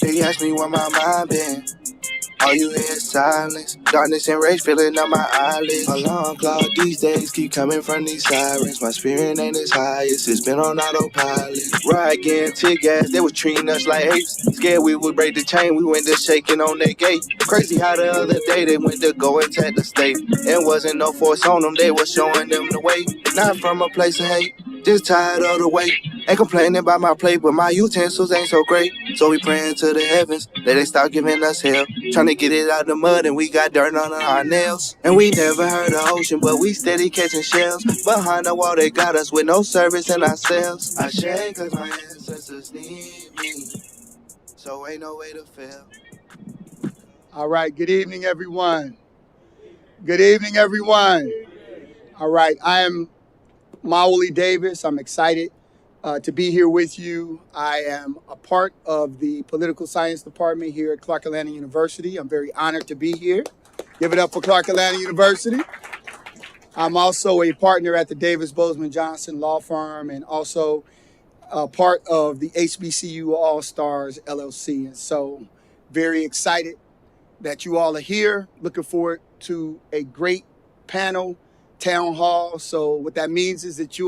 They ask me where my mind been. All you hear is silence, darkness and rage filling up my eyelids. Alarm clock these days keep coming from these sirens. My spirit ain't as highest, it's been on autopilot. Ride again, tear gas, they was treating us like apes. Scared we would break the chain, we went to shaking on their gate. Crazy how the other day they went to go and attack the state. There wasn't no force on them, they was showing them the way. Not from a place of hate, just tired of the weight. Ain't complaining about my plate, but my utensils ain't so great. So we praying to the heavens that they stop giving us hell. Trying to get it out the mud and we got dirt on our nails. And we never heard the ocean, but we steady catching shells. Behind the wall they got us with no service in ourselves. I shake cause my ancestors need me, so ain't no way to fail. All right, good evening, everyone. Good evening, everyone. All right, I am Maurice Davis. I'm excited to be here with you. I am a part of the political science department here at Clark Atlanta University. I'm very honored to be here. Give it up for Clark Atlanta University. I'm also a partner at the Davis Bozeman Johnson law firm and also a part of the HBCU All Stars LLC. And so very excited that you all are here. Looking forward to a great panel, town hall. So what that means is that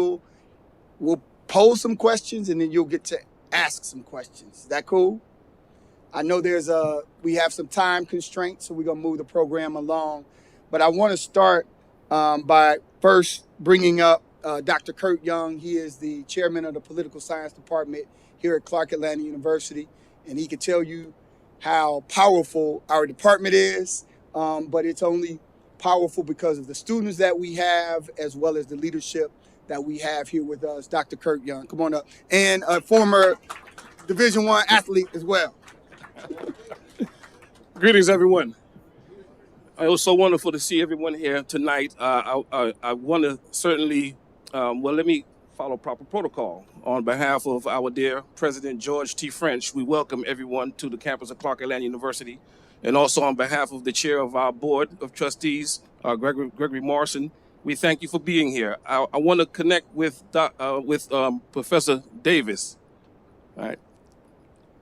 we'll pose some questions and then you'll get to ask some questions. Is that cool? I know we have some time constraints, so we're gonna move the program along. But I want to start by first bringing up Dr. Kurt Young. He is the chairman of the political science department here at Clark Atlanta University, and he can tell you how powerful our department is, but it's only powerful because of the students that we have as well as the leadership that we have here with us. Dr. Kurt Young, come on up. And a former Division I athlete as well. Greetings, everyone. It was so wonderful to see everyone here tonight. I want to certainly, let me follow proper protocol. On behalf of our dear President George T. French, we welcome everyone to the campus of Clark Atlanta University. And also on behalf of the chair of our board of trustees, Gregory Morrison, we thank you for being here. I want to connect with Professor Davis, all right,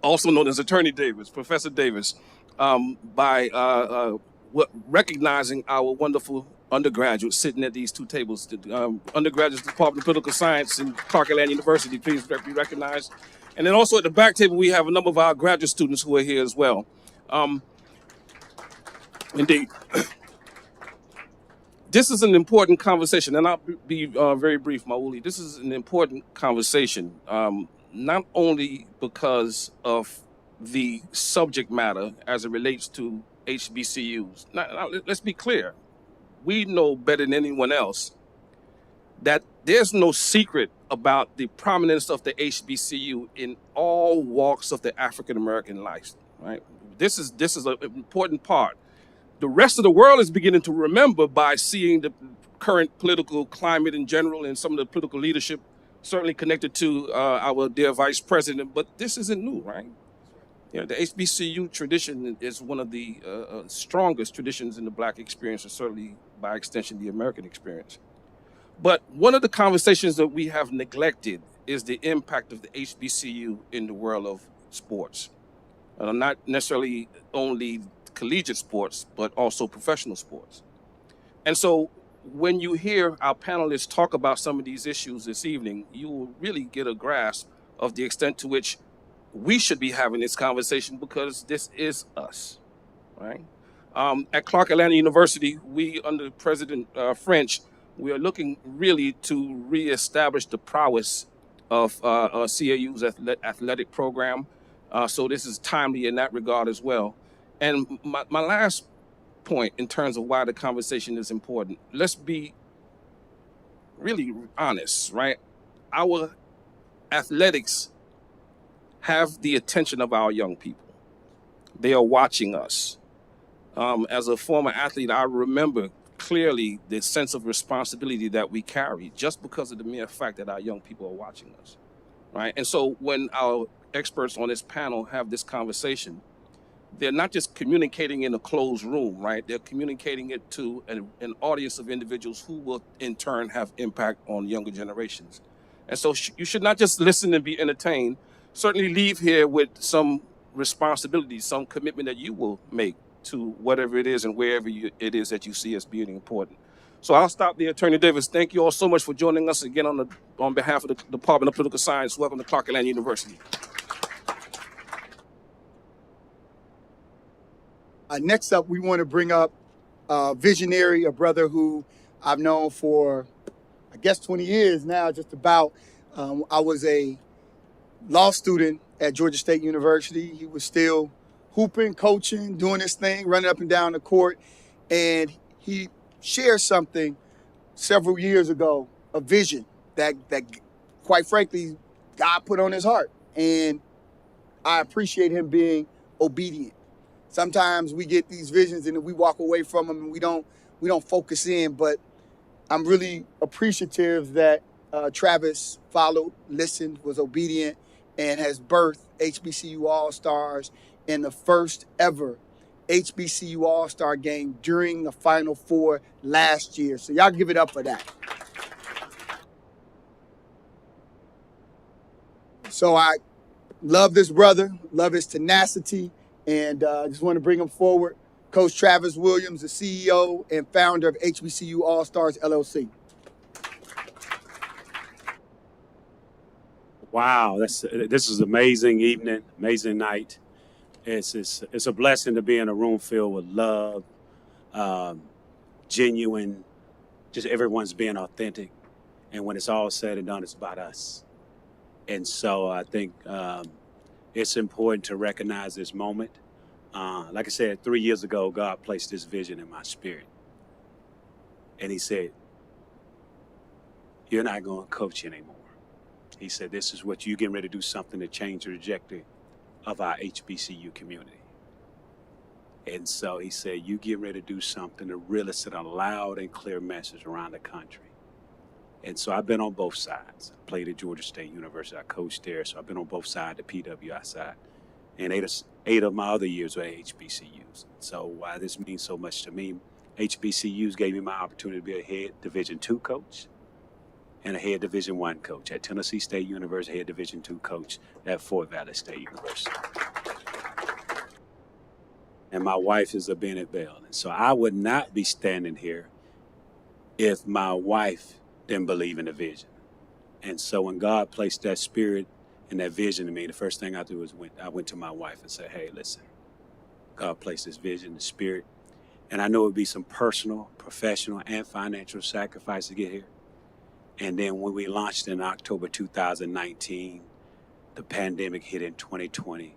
also known as Attorney Davis, Professor Davis, by recognizing our wonderful undergraduates sitting at these two tables. Undergraduates, Department of Political Science in Clark Atlanta University, please be recognized. And then also at the back table, we have a number of our graduate students who are here as well. Indeed. This is an important conversation, and I'll be very brief, Mauli. This is an important conversation, not only because of the subject matter as it relates to HBCUs. Now, let's be clear. We know better than anyone else that there's no secret about the prominence of the HBCU in all walks of the African American life, right? This is an important part. The rest of the world is beginning to remember by seeing the current political climate in general and some of the political leadership certainly connected to our dear vice president, but this isn't new, right? You know, the HBCU tradition is one of the strongest traditions in the Black experience, and certainly by extension, the American experience. But one of the conversations that we have neglected is the impact of the HBCU in the world of sports. Not necessarily only collegiate sports, but also professional sports. And so when you hear our panelists talk about some of these issues this evening, you will really get a grasp of the extent to which we should be having this conversation, because this is us, right? At Clark Atlanta University, we, under President French, we are looking really to reestablish the prowess of CAU's athletic program. So this is timely in that regard as well. And my last point in terms of why the conversation is important, let's be really honest, right? Our athletics have the attention of our young people. They are watching us. As a former athlete, I remember clearly the sense of responsibility that we carry just because of the mere fact that our young people are watching us, right? And so when our experts on this panel have this conversation, they're not just communicating in a closed room, right? They're communicating it to an audience of individuals who will in turn have impact on younger generations. And so you should not just listen and be entertained, certainly leave here with some responsibility, some commitment that you will make to whatever it is and wherever it is that you see as being important. So I'll stop there. Attorney Davis, thank you all so much for joining us again on behalf of the Department of Political Science. Welcome to Clark Atlanta University. Next up, we want to bring up Visionary, a brother who I've known for, I guess, 20 years now, just about. I was a law student at Georgia State University. He was still hooping, coaching, doing his thing, running up and down the court. And he shared something several years ago, a vision that quite frankly, God put on his heart. And I appreciate him being obedient. Sometimes we get these visions and we walk away from them and we don't focus in, but I'm really appreciative that Travis followed, listened, was obedient, and has birthed HBCU All Stars in the first ever HBCU All Star game during the Final Four last year. So y'all give it up for that. So I love this brother, love his tenacity, and just want to bring him forward. Coach Travis Williams, the CEO and founder of HBCU All Stars LLC. Wow, this is an amazing evening, amazing night. It's a blessing to be in a room filled with love, genuine, just everyone's being authentic. And when it's all said and done, it's about us. And so I think it's important to recognize this moment. Like I said, 3 years ago, God placed this vision in my spirit. And he said, you're not going to coach anymore. He said, this is what you're getting ready to do, something to change the trajectory of our HBCU community. And so he said, you get ready to do something to really send a loud and clear message around the country. And so I've been on both sides. I played at Georgia State University. I coached there. So I've been on both sides, the PWI side. And eight of my other years were at HBCUs. So why this means so much to me, HBCUs gave me my opportunity to be a head Division II coach and a head Division I coach at Tennessee State University, head Division II coach at Fort Valley State University. And my wife is a Bennett Bell. And so I would not be standing here if my wife didn't believe in the vision. And so when God placed that spirit and that vision in me, the first thing I did was I went to my wife and said, hey, listen, God placed this vision, the spirit. And I know it would be some personal, professional, and financial sacrifice to get here. And then when we launched in October 2019, the pandemic hit in 2020.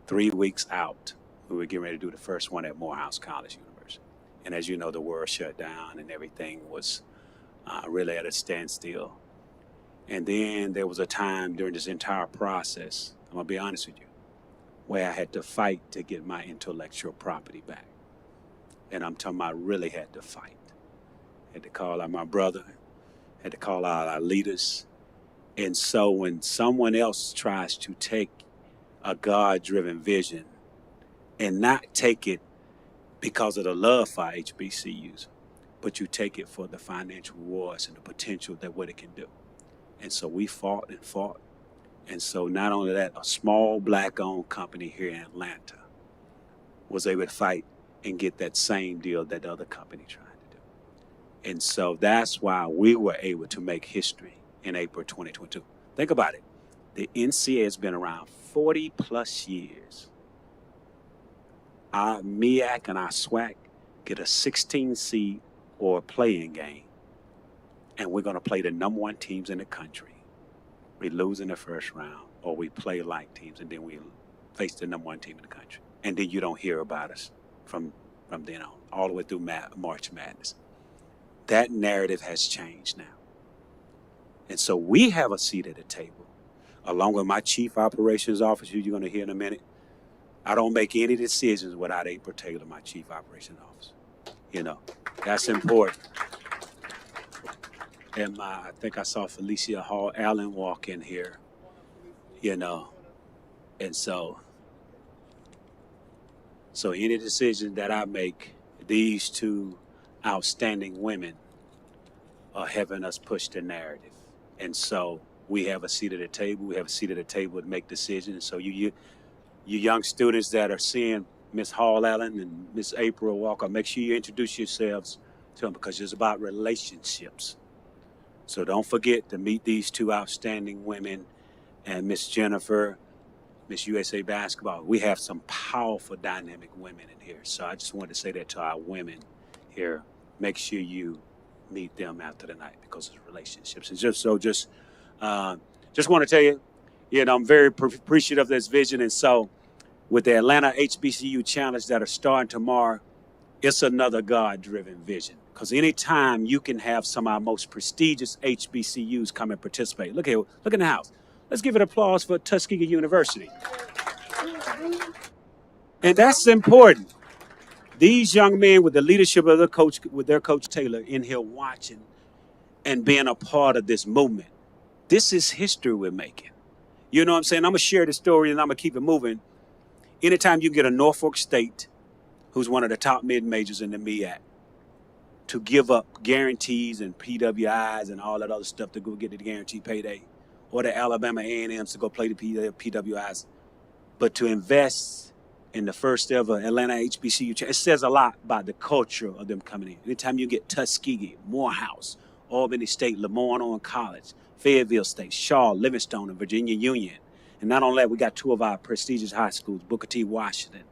3 weeks out, we were getting ready to do the first one at Morehouse College University. And as you know, the world shut down and everything was really at a standstill. And then there was a time during this entire process, I'm going to be honest with you, where I had to fight to get my intellectual property back. And I'm talking about really had to fight. Had to call out my brother, had to call out our leaders. And so when someone else tries to take a God-driven vision and not take it because of the love for HBCUs, but you take it for the financial rewards and the potential that what it can do. And so we fought and fought. And so not only that, a small black-owned company here in Atlanta was able to fight and get that same deal that the other company tried to do. And so that's why we were able to make history in April 2022. Think about it. The NCAA has been around 40 plus years. Our MEAC and our SWAC get a 16 seed or a play-in game. And we're going to play the number one teams in the country. We lose in the first round, or we play like teams, and then we face the number one team in the country. And then you don't hear about us from then on, all the way through March Madness. That narrative has changed now. And so we have a seat at the table, along with my chief operations officer, who you're going to hear in a minute. I don't make any decisions without April Taylor, my chief operations officer. You know, that's important. And I think I saw Felicia Allen walk in here, you know. And so any decision that I make, these two outstanding women are having us push the narrative. And so we have a seat at the table. We have a seat at the table to make decisions. So You young students that are seeing Miss Hall Allen and Miss April Walker, make sure you introduce yourselves to them because it's about relationships. So don't forget to meet these two outstanding women and Miss Jennifer, Miss USA Basketball. We have some powerful, dynamic women in here. So I just wanted to say that to our women here. Make sure you meet them after the night because it's relationships. And just want to tell you, I'm very appreciative of this vision. And so with the Atlanta HBCU Challenge that are starting tomorrow, it's another God-driven vision. Because anytime you can have some of our most prestigious HBCUs come and participate. Look in the house. Let's give it applause for Tuskegee University. And that's important. These young men with the leadership of their coach Taylor in here watching and being a part of this movement. This is history we're making. You know what I'm saying? I'm going to share the story and I'm going to keep it moving. Anytime you get a Norfolk State, who's one of the top mid-majors in the MEAC, to give up guarantees and PWIs and all that other stuff to go get the guaranteed payday, or the Alabama A&Ms to go play the PWIs, but to invest in the first ever Atlanta HBCU, it says a lot about the culture of them coming in. Anytime you get Tuskegee, Morehouse, Albany State, Lemoyne College, Fayetteville State, Shaw, Livingstone, and Virginia Union. And not only that, we got two of our prestigious high schools, Booker T. Washington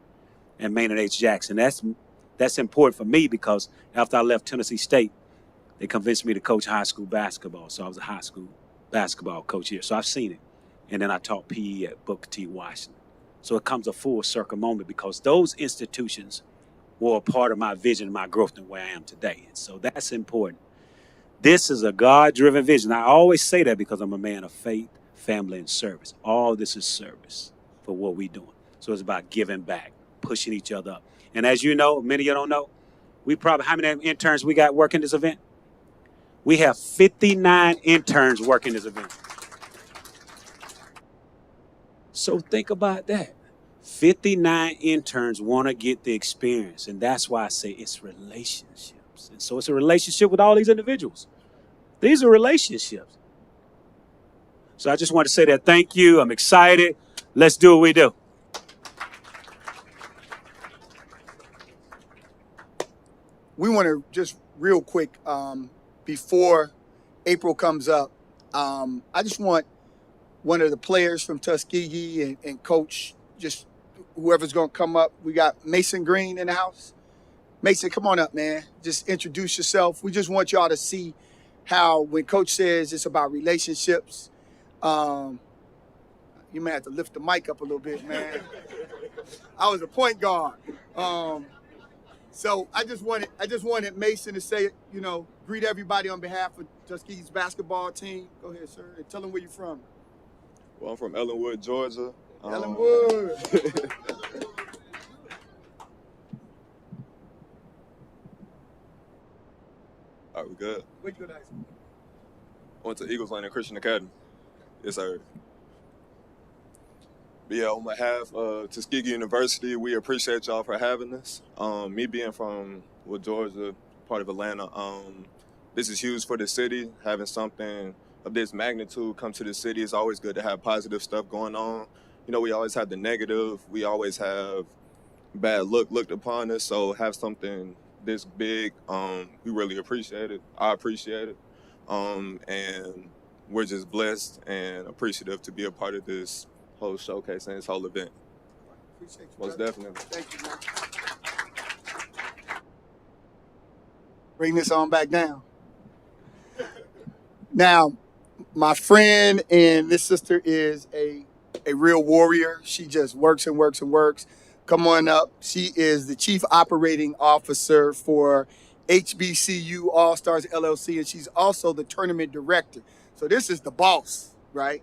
and Maynard H. Jackson. That's important for me because after I left Tennessee State, they convinced me to coach high school basketball. So I was a high school basketball coach here. So I've seen it. And then I taught PE at Booker T. Washington. So it comes a full circle moment because those institutions were a part of my vision, my growth, and where I am today. And so that's important. This is a God-driven vision. I always say that because I'm a man of faith, family, and service. All this is service for what we're doing. So it's about giving back, pushing each other up. And as you know, many of you don't know, how many interns we got working this event? We have 59 interns working this event. So think about that. 59 interns want to get the experience. And that's why I say it's relationships. And so it's a relationship with all these individuals. These are relationships. So I just want to say that thank you. I'm excited. Let's do what we do. We want to just real quick, before April comes up, I just want one of the players from Tuskegee and coach, just whoever's going to come up. We got Mason Green in the house. Mason, come on up, man. Just introduce yourself. We just want y'all to see how when coach says it's about relationships, you may have to lift the mic up a little bit, man. I was a point guard. So I just wanted Mason to say, greet everybody on behalf of Tuskegee's basketball team. Go ahead, sir, and tell them where you're from. Well, I'm from Ellenwood, Georgia. Ellenwood. All right, we good? Where'd you go to high school? Went to Eagles Landing Christian Academy. Yes, sir. But yeah, on behalf of Tuskegee University, we appreciate y'all for having us. Me being from Georgia, part of Atlanta, this is huge for the city. Having something of this magnitude come to the city, it's always good to have positive stuff going on. We always have the negative. We always have bad looked upon us. So have something this big, we really appreciate it. I appreciate it. And we're just blessed and appreciative to be a part of this whole showcase and this whole event. Appreciate you, Most brother. definitely. Thank you, man. Bring this on back down. Now, my friend and this sister is a real warrior. She just works and works and works. Come on up. She is the Chief Operating Officer for HBCU All Stars LLC, and she's also the Tournament Director. So this is the boss, right?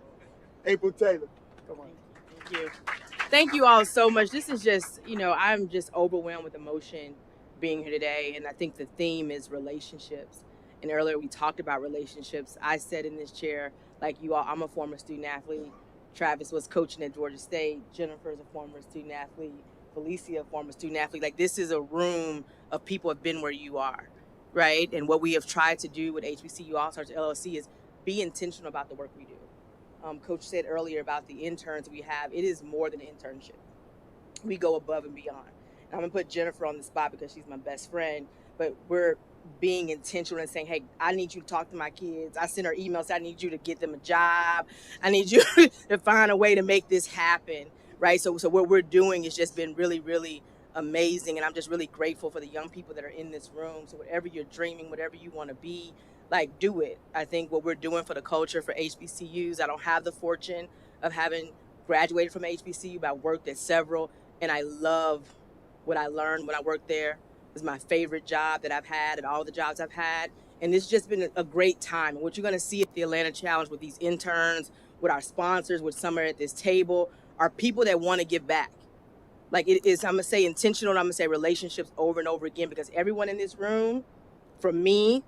April Taylor. Come on. Thank you. Thank you all so much. This is just, I'm just overwhelmed with emotion being here today. And I think the theme is relationships. And earlier we talked about relationships. I said in this chair, like you all, I'm a former student athlete. Travis was coaching at Georgia State. Jennifer's a former student athlete. Felicia, a former student athlete. Like, this is a room of people who have been where you are, right? And what we have tried to do with HBCU All Stars LLC is be intentional about the work we do. Coach said earlier about the interns we have. It is more than an internship. we go above and beyond. And I'm gonna put Jennifer on the spot because she's my best friend, but we're being intentional and saying, hey, I need you to talk to my kids. I send her emails. I need you to get them a job. I need you to find a way to make this happen. Right. So what we're doing has just been really, really amazing. And I'm just really grateful for the young people that are in this room. So whatever you're dreaming, whatever you want to be, like, do it. I think what we're doing for the culture for HBCUs, I don't have the fortune of having graduated from HBCU, but I worked at several, and I love what I learned when I worked there. It's my favorite job that I've had and all the jobs I've had. And it's just been a great time. And what you're going to see at the Atlanta Challenge with these interns, with our sponsors, with some are at this table, are people that want to give back. Like, it is, I'm going to say intentional, and I'm going to say relationships over and over again, because everyone in this room, from me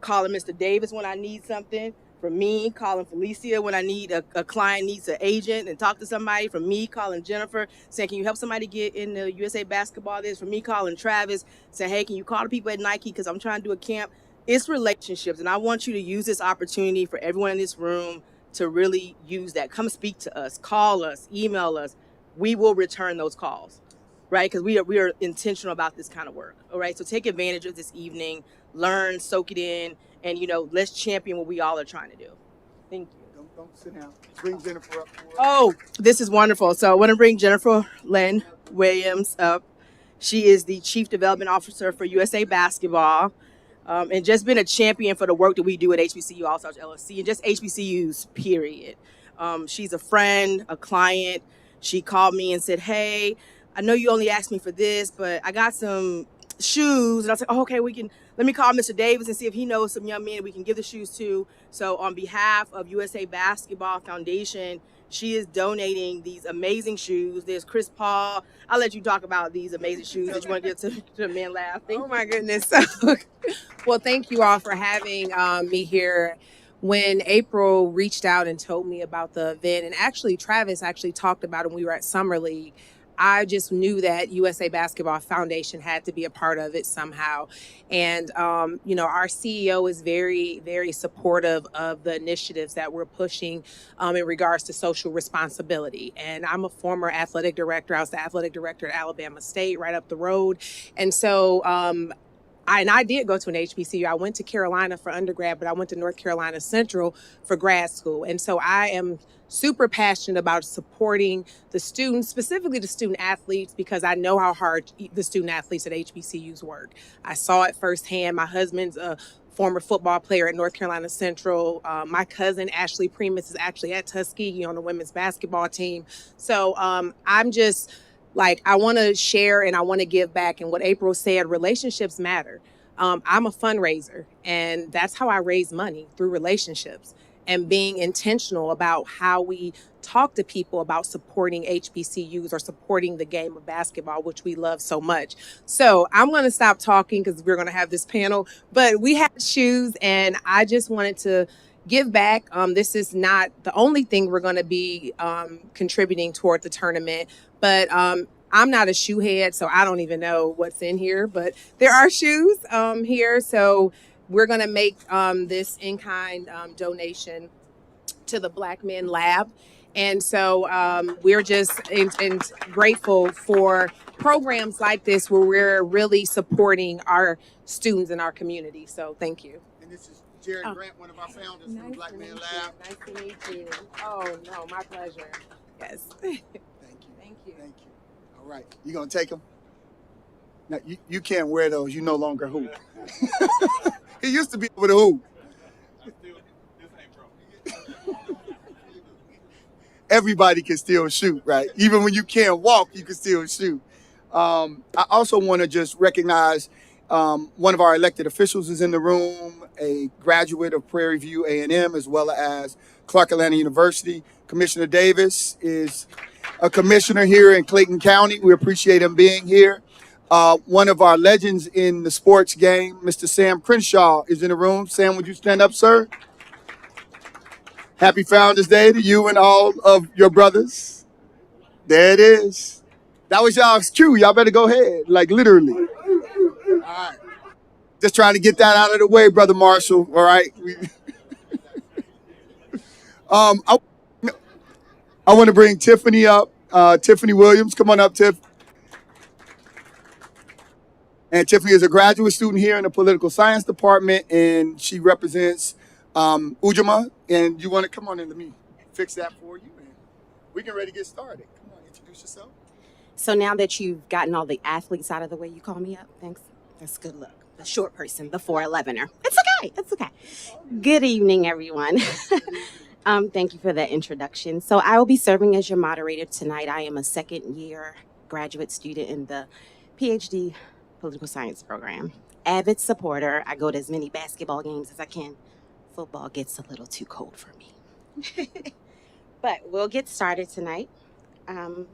calling Mr. Davis when I need something, from me calling Felicia when I need a client needs an agent and talk to somebody, from me calling Jennifer saying, can you help somebody get in the USA basketball this, from me calling Travis saying, hey, can you call the people at Nike because I'm trying to do a camp. It's relationships, and I want you to use this opportunity for everyone in this room to really use that. Come speak to us, call us, email us. We will return those calls, right? Because we are intentional about this kind of work. All right, so take advantage of this evening, learn, soak it in, and let's champion what we all are trying to do. Thank you. Don't sit down. Bring Jennifer up. Oh, this is wonderful. So I want to bring Jennifer Lynne Williams up. She is the Chief Development Officer for USA Basketball, and just been a champion for the work that we do at HBCU All Stars LLC and just HBCUs, period. She's a friend, a client. She called me and said, hey, I know you only asked me for this, but I got some shoes. And I was like, oh, okay, let me call Mr. Davis and see if he knows some young men we can give the shoes to. So on behalf of USA Basketball Foundation, she is donating these amazing shoes. There's Chris Paul. I'll let you talk about these amazing shoes that you want to give to the Men Lab. Oh my goodness. Well, thank you all for having me here. When April reached out and told me about the event, and actually Travis talked about it when we were at Summer League, I just knew that USA Basketball Foundation had to be a part of it somehow. And, our CEO is very, very supportive of the initiatives that we're pushing in regards to social responsibility. And I'm a former athletic director. I was the athletic director at Alabama State right up the road. And so I did go to an HBCU. I went to Carolina for undergrad, but I went to North Carolina Central for grad school. And so I am super passionate about supporting the students, specifically the student athletes, because I know how hard the student athletes at HBCUs work. I saw it firsthand. My husband's a former football player at North Carolina Central. My cousin, Ashley Primus, is actually at Tuskegee on the women's basketball team. So I'm just I want to share and I want to give back. And what April said, relationships matter. I'm a fundraiser, and that's how I raise money, through relationships and being intentional about how we talk to people about supporting HBCUs or supporting the game of basketball, which we love so much. So I'm going to stop talking because we're going to have this panel, but we had shoes, and I just wanted to give back. This is not the only thing we're going to be contributing toward the tournament, but I'm not a shoe head, so I don't even know what's in here, but there are shoes here. So we're going to make this in-kind donation to the blackmanlab. And so we're just grateful for programs like this where we're really supporting our students in our community. So thank you. And this is Jared Grant, one of our founders from the Black Man Lab. Nice to meet you. Oh, no, my pleasure. Yes. Thank you. Thank you. Thank you. All right. You going to take them? Now, you can't wear those. You no longer hoop. He used to be able to hoop. Everybody can still shoot, right? Even when you can't walk, you can still shoot. I also want to just recognize one of our elected officials is in the room, a graduate of Prairie View A&M, as well as Clark Atlanta University. Commissioner Davis is a commissioner here in Clayton County. We appreciate him being here. One of our legends in the sports game, Mr. Sam Crenshaw, is in the room. Sam, would you stand up, sir? Happy Founders Day to you and all of your brothers. There it is. That was y'all's cue. Y'all better go ahead, like literally. All right. Just trying to get that out of the way, Brother Marshall. All right. I want to bring Tiffany up. Tiffany Williams. Come on up, Tiff. And Tiffany is a graduate student here in the political science department, and she represents UJAMAA. And you want to come on in, let me fix that for you, and we get ready to get started. Come on, introduce yourself. So now that you've gotten all the athletes out of the way, you call me up. Thanks. That's good luck. The short person, the 4'11er. It's okay. It's okay. Good evening, everyone. Thank you for that introduction. So I will be serving as your moderator tonight. I am a second-year graduate student in the PhD Political Science program. Avid supporter. I go to as many basketball games as I can. Football gets a little too cold for me. But we'll get started tonight.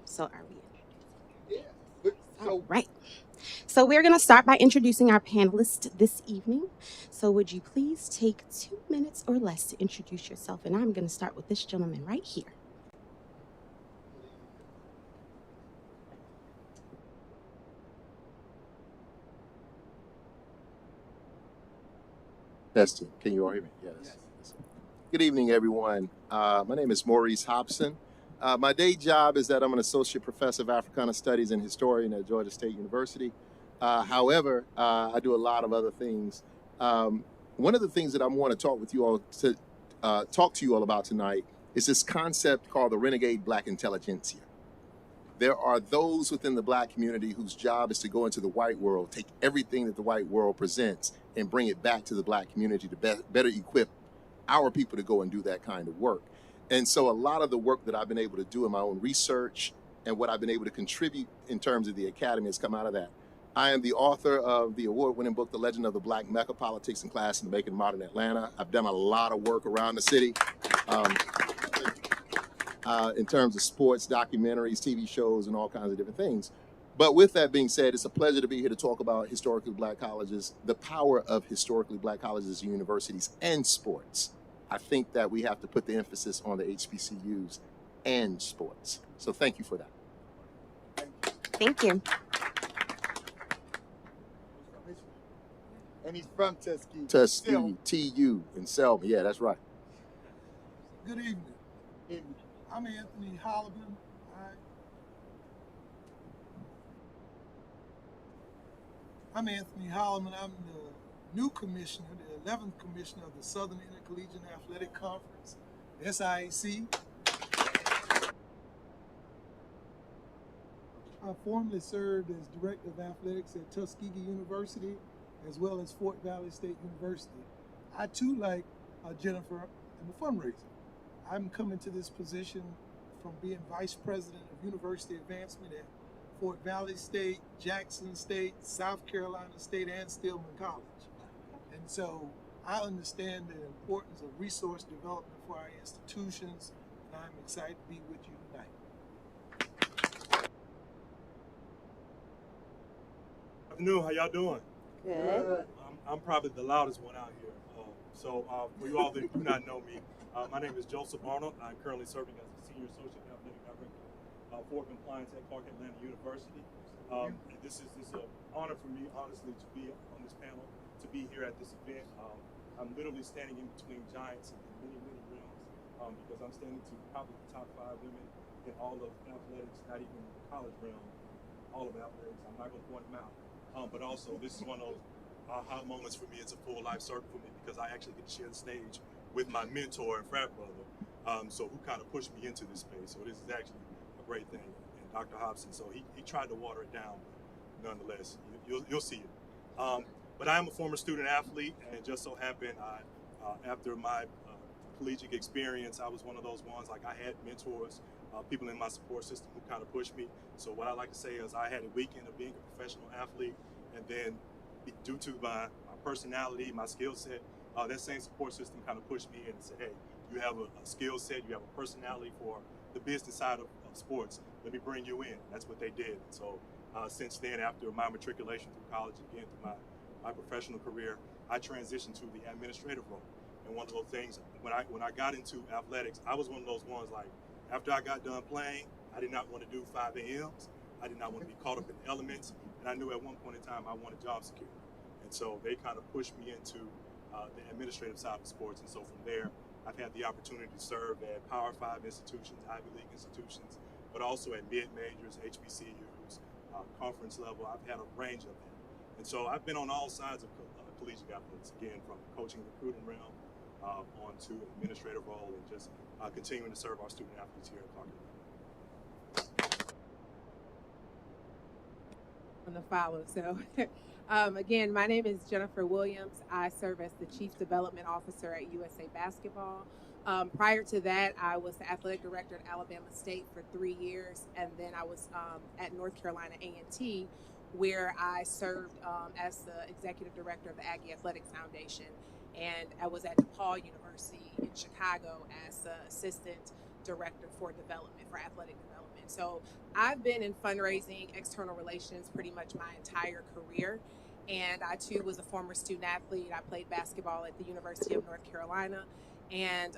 So are we? Right. So we're going to start by introducing our panelists this evening. So would you please take 2 minutes or less to introduce yourself? And I'm going to start with this gentleman right here. Testing. Can you all hear me? Yes. Good evening, everyone. My name is Maurice Hobson. My day job is that I'm an associate professor of Africana Studies and historian at Georgia State University. However, I do a lot of other things. One of the things that I want to talk with you all about tonight is this concept called the renegade Black intelligentsia. There are those within the Black community whose job is to go into the white world, take everything that the white world presents, and bring it back to the Black community to better equip our people to go and do that kind of work. And so a lot of the work that I've been able to do in my own research and what I've been able to contribute in terms of the academy has come out of that. I am the author of the award-winning book, The Legend of the Black Mecca, Politics and Class in the Making of Modern Atlanta. I've done a lot of work around the city in terms of sports, documentaries, TV shows, and all kinds of different things. But with that being said, it's a pleasure to be here to talk about historically Black colleges, the power of historically Black colleges and universities and sports. I think that we have to put the emphasis on the HBCUs and sports. So thank you for that. Thank you. And he's from Tuskegee. Tuskegee, TU in Selma. Yeah, that's right. Good evening. I'm Anthony Holloman. I'm the new commissioner, the 11th commissioner of the Southern Intercollegiate Athletic Conference, the SIAC. I formerly served as director of athletics at Tuskegee University, as well as Fort Valley State University. I too, like Jennifer, am a fundraiser. I'm coming to this position from being vice president of university advancement at Fort Valley State, Jackson State, South Carolina State, and Stillman College. And so I understand the importance of resource development for our institutions, and I'm excited to be with you tonight. Good afternoon, how y'all doing? Good. I'm probably the loudest one out here. For you all that do not know me, my name is Joseph Arnold. I'm currently serving as the Senior Associate Athletic Director for Compliance at Clark Atlanta University. This is an honor for me, honestly, to be on this panel, to be here at this event. I'm literally standing in between giants in many, many realms because I'm standing to probably the top 5 women in all of athletics, not even the college realm, all of athletics. I'm not going to point them out. But also, this is one of those aha moments for me. It's a full life circle for me because I actually get to share the stage with my mentor and frat brother, who kind of pushed me into this space. So this is actually a great thing. And Dr. Hobson, so he tried to water it down nonetheless. You'll see it. But I am a former student athlete, and just so happened, after my collegiate experience, I was one of those ones, like I had mentors, people in my support system who kind of pushed me. So what I like to say is I had a weekend of being a professional athlete, and then due to my personality, my skill set, that same support system kind of pushed me in and said, hey, you have a skill set, you have a personality for the business side of sports. Let me bring you in. That's what they did. And so since then, after my matriculation through college, again, through my professional career, I transitioned to the administrative role. And one of those things, when I got into athletics, I was one of those ones, like, after I got done playing, I did not want to do 5 a.m.s. I did not want to be caught up in the elements. And I knew at one point in time I wanted job security. And so they kind of pushed me into the administrative side of sports. And so from there, I've had the opportunity to serve at Power 5 institutions, Ivy League institutions, but also at mid-majors, HBCUs, conference level. I've had a range of them. And so I've been on all sides of collegiate athletics, again, from the coaching recruiting realm on to an administrative role and just continuing to serve our student athletes here at Clark Atlanta. On the follow. So again, my name is Jennifer Williams. I serve as the Chief Development Officer at USA Basketball. Prior to that, I was the athletic director at Alabama State for 3 years, and then I was at North Carolina A&T, where I served as the executive director of the Aggie Athletics Foundation, and I was at DePaul University in Chicago as the assistant director for development, for athletic development. So I've been in fundraising, external relations pretty much my entire career, and I too was a former student athlete. I played basketball at the University of North Carolina, and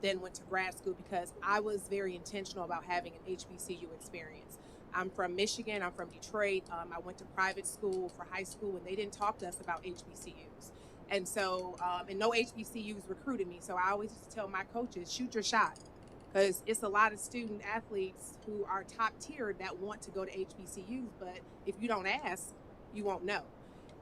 then went to grad school because I was very intentional about having an HBCU experience. I'm from Michigan, I'm from Detroit. I went to private school for high school, and they didn't talk to us about HBCUs. And so, and no HBCUs recruited me. So I always used to tell my coaches, shoot your shot. Because it's a lot of student athletes who are top tiered that want to go to HBCUs, but if you don't ask, you won't know.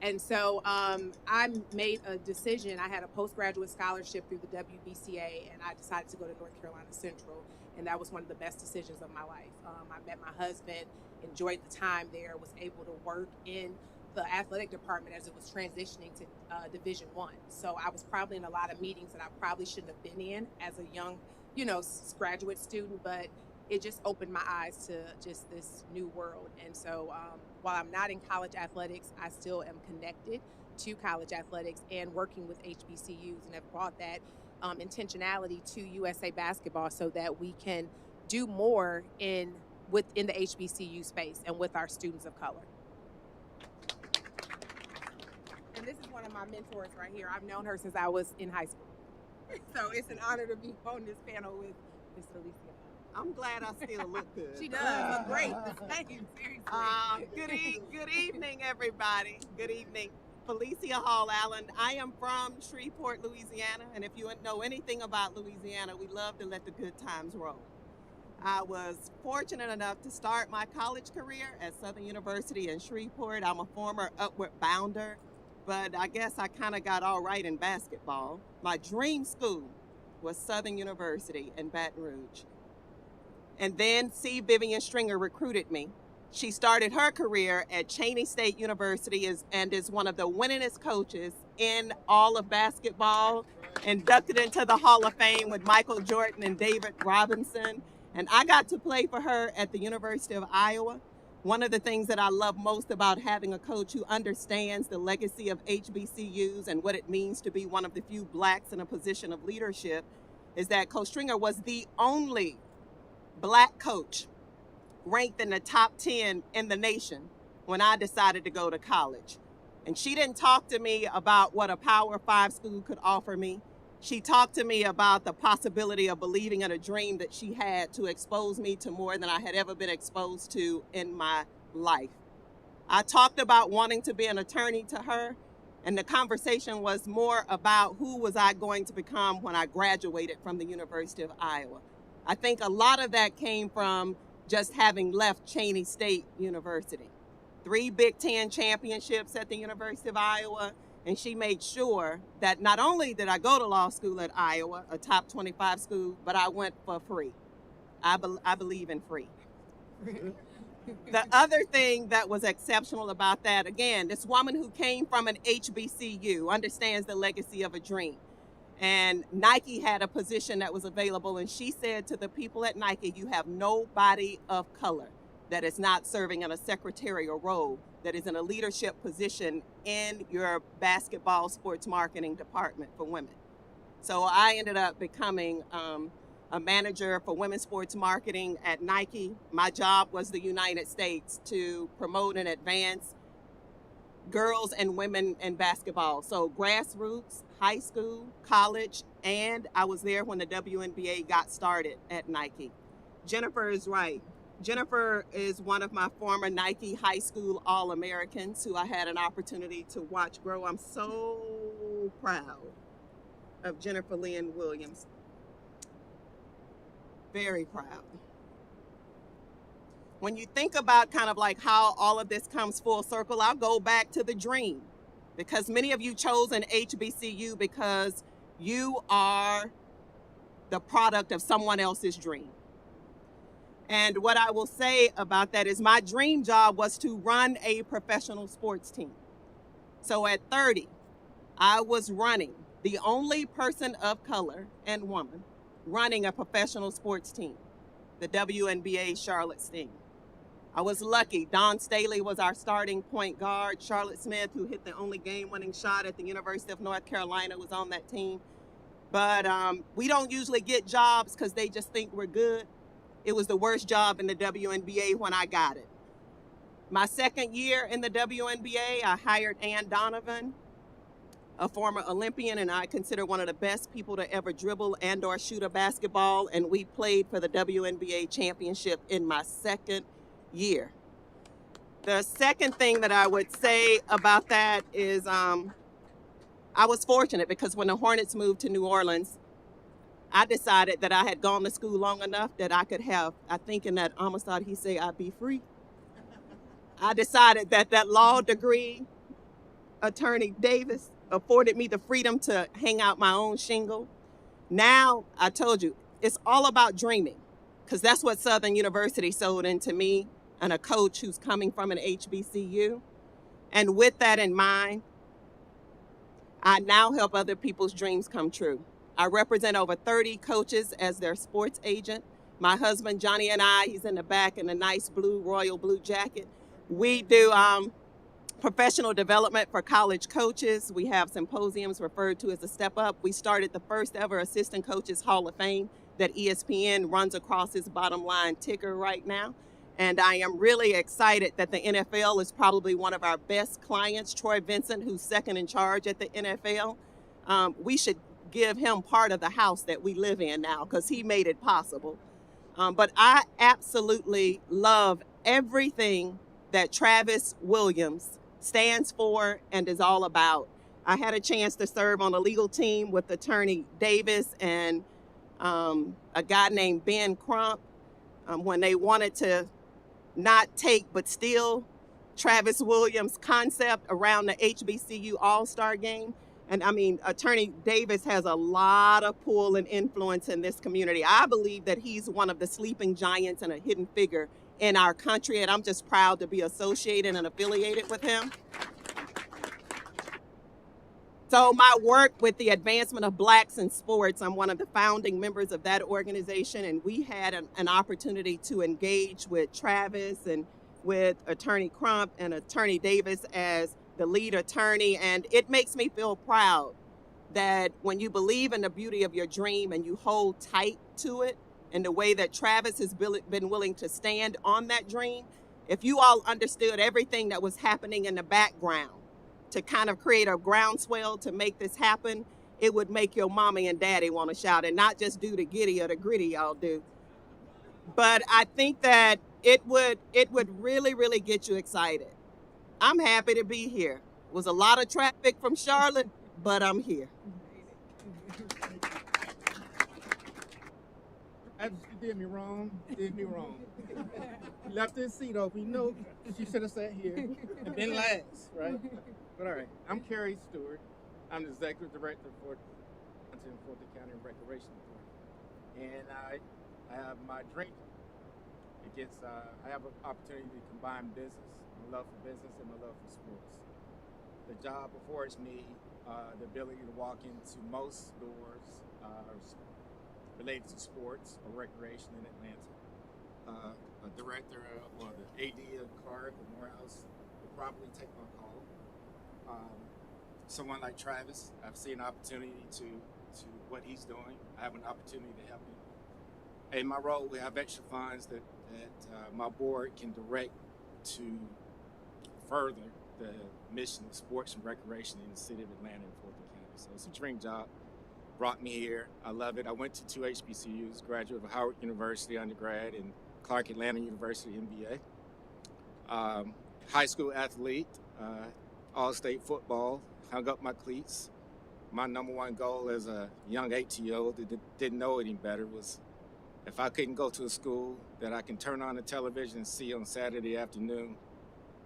And so I made a decision. I had a postgraduate scholarship through the WBCA, and I decided to go to North Carolina Central, and that was one of the best decisions of my life. I met my husband, enjoyed the time there, was able to work in the athletic department as it was transitioning to Division I. So I was probably in a lot of meetings that I probably shouldn't have been in as a young, graduate student, but it just opened my eyes to just this new world. And so while I'm not in college athletics, I still am connected to college athletics and working with HBCUs, and have brought that intentionality to USA Basketball so that we can do more within the HBCU space and with our students of color. And this is one of my mentors right here. I've known her since I was in high school. So it's an honor to be on this panel with Miss Felicia. I'm glad I still look good. She does look great. Seriously. Good evening, everybody. Good evening. Felicia Hall Allen. I am from Shreveport, Louisiana, and if you know anything about Louisiana, we love to let the good times roll. I was fortunate enough to start my college career at Southern University in Shreveport. I'm a former upward bounder, but I guess I kind of got all right in basketball. My dream school was Southern University in Baton Rouge. And then C. Vivian Stringer recruited me. She started her career at Cheney State University and is one of the winningest coaches in all of basketball, inducted into the Hall of Fame with Michael Jordan and David Robinson. And I got to play for her at the University of Iowa. One of the things that I love most about having a coach who understands the legacy of HBCUs and what it means to be one of the few blacks in a position of leadership is that Coach Stringer was the only black coach ranked in the top 10 in the nation when I decided to go to college. And she didn't talk to me about what a Power 5 school could offer me. She talked to me about the possibility of believing in a dream that she had to expose me to more than I had ever been exposed to in my life. I talked about wanting to be an attorney to her, and the conversation was more about who was I going to become when I graduated from the University of Iowa. I think a lot of that came from just having left Cheney State University. 3 Big Ten championships at the University of Iowa, and she made sure that not only did I go to law school at Iowa, a top 25 school, but I went for free. I believe in free. The other thing that was exceptional about that, again, this woman who came from an HBCU understands the legacy of a dream. And Nike had a position that was available, and she said to the people at Nike, you have nobody of color that is not serving in a secretarial role, that is in a leadership position in your basketball sports marketing department for women. So I ended up becoming a manager for women's sports marketing at Nike. My job was the United States to promote and advance girls and women in basketball. So grassroots, high school, college, and I was there when the WNBA got started at Nike. Jennifer is right. Jennifer is one of my former Nike high school All-Americans who I had an opportunity to watch grow. I'm so proud of Jennifer Lynn Williams. Very proud. when you think about kind of like how all of this comes full circle, I'll go back to the dream, because many of you chose an HBCU because you are the product of someone else's dream. And what I will say about that is my dream job was to run a professional sports team. So at 30, I was running, the only person of color and woman running a professional sports team, the WNBA Charlotte Sting. I was lucky. Don Staley was our starting point guard. Charlotte Smith, who hit the only game-winning shot at the University of North Carolina, was on that team. But we don't usually get jobs because they just think we're good. It was the worst job in the WNBA when I got it. My second year in the WNBA, I hired Ann Donovan, a former Olympian, and I consider one of the best people to ever dribble and or shoot a basketball. And we played for the WNBA championship in my second year. The second thing that I would say about that is I was fortunate because when the Hornets moved to New Orleans, I decided that I had gone to school long enough that I could have, I think in that Amistad he say I'd be free. I decided that that law degree, Attorney Davis, afforded me the freedom to hang out my own shingle. Now, I told you, it's all about dreaming, because that's what Southern University sold into me, and a coach who's coming from an HBCU. And with that in mind, I now help other people's dreams come true. I represent over 30 coaches as their sports agent. My husband, Johnny, and I, he's in the back in a nice blue, royal blue jacket. We do professional development for college coaches. We have symposiums referred to as the Step Up. We started the first ever Assistant Coaches Hall of Fame that ESPN runs across its bottom line ticker right now. And I am really excited that the NFL is probably one of our best clients. Troy Vincent, who's second in charge at the NFL. We should give him part of the house that we live in now because he made it possible. But I absolutely love everything that Travis Williams stands for and is all about. I had a chance to serve on a legal team with Attorney Davis and a guy named Ben Crump when they wanted to not take but steal Travis Williams' concept around the HBCU All-Star game. And I mean, Attorney Davis has a lot of pull and influence in this community. I believe that he's one of the sleeping giants and a hidden figure in our country, and I'm just proud to be associated and affiliated with him. So my work with the advancement of Blacks in sports, I'm one of the founding members of that organization, and we had an opportunity to engage with Travis and with Attorney Crump and Attorney Davis as the lead attorney, and it makes me feel proud that when you believe in the beauty of your dream and you hold tight to it in the way that Travis has been willing to stand on that dream, if you all understood everything that was happening in the background to kind of create a groundswell to make this happen, it would make your mommy and daddy want to shout and not just do the giddy or the gritty y'all do. But I think that it would really, really get you excited. I'm happy to be here. It was a lot of traffic from Charlotte, but I'm here. You did me wrong. Left this seat open. You know, she should have sat here and been last, right? But all right, I'm Kerry Stewart. I'm the executive director for Fulton County Recreation Authority, and I have my dream. I have an opportunity to combine business, my love for business, and my love for sports. The job affords me the ability to walk into most doors related to sports or recreation in Atlanta. A director or the AD of Clark or Morehouse will probably take my call. Someone like Travis, I've seen an opportunity to what he's doing. I have an opportunity to help him. In my role, we have extra funds that my board can direct to further the mission of sports and recreation in the city of Atlanta and Fulton County. So it's a dream job. Brought me here. I love it. I went to 2 HBCUs, graduate of Howard University undergrad and Clark Atlanta University MBA. High school athlete, all-state football, hung up my cleats. My number one goal as a young 18-year-old that didn't know any better was If I couldn't go to a school that I can turn on the television and see on Saturday afternoon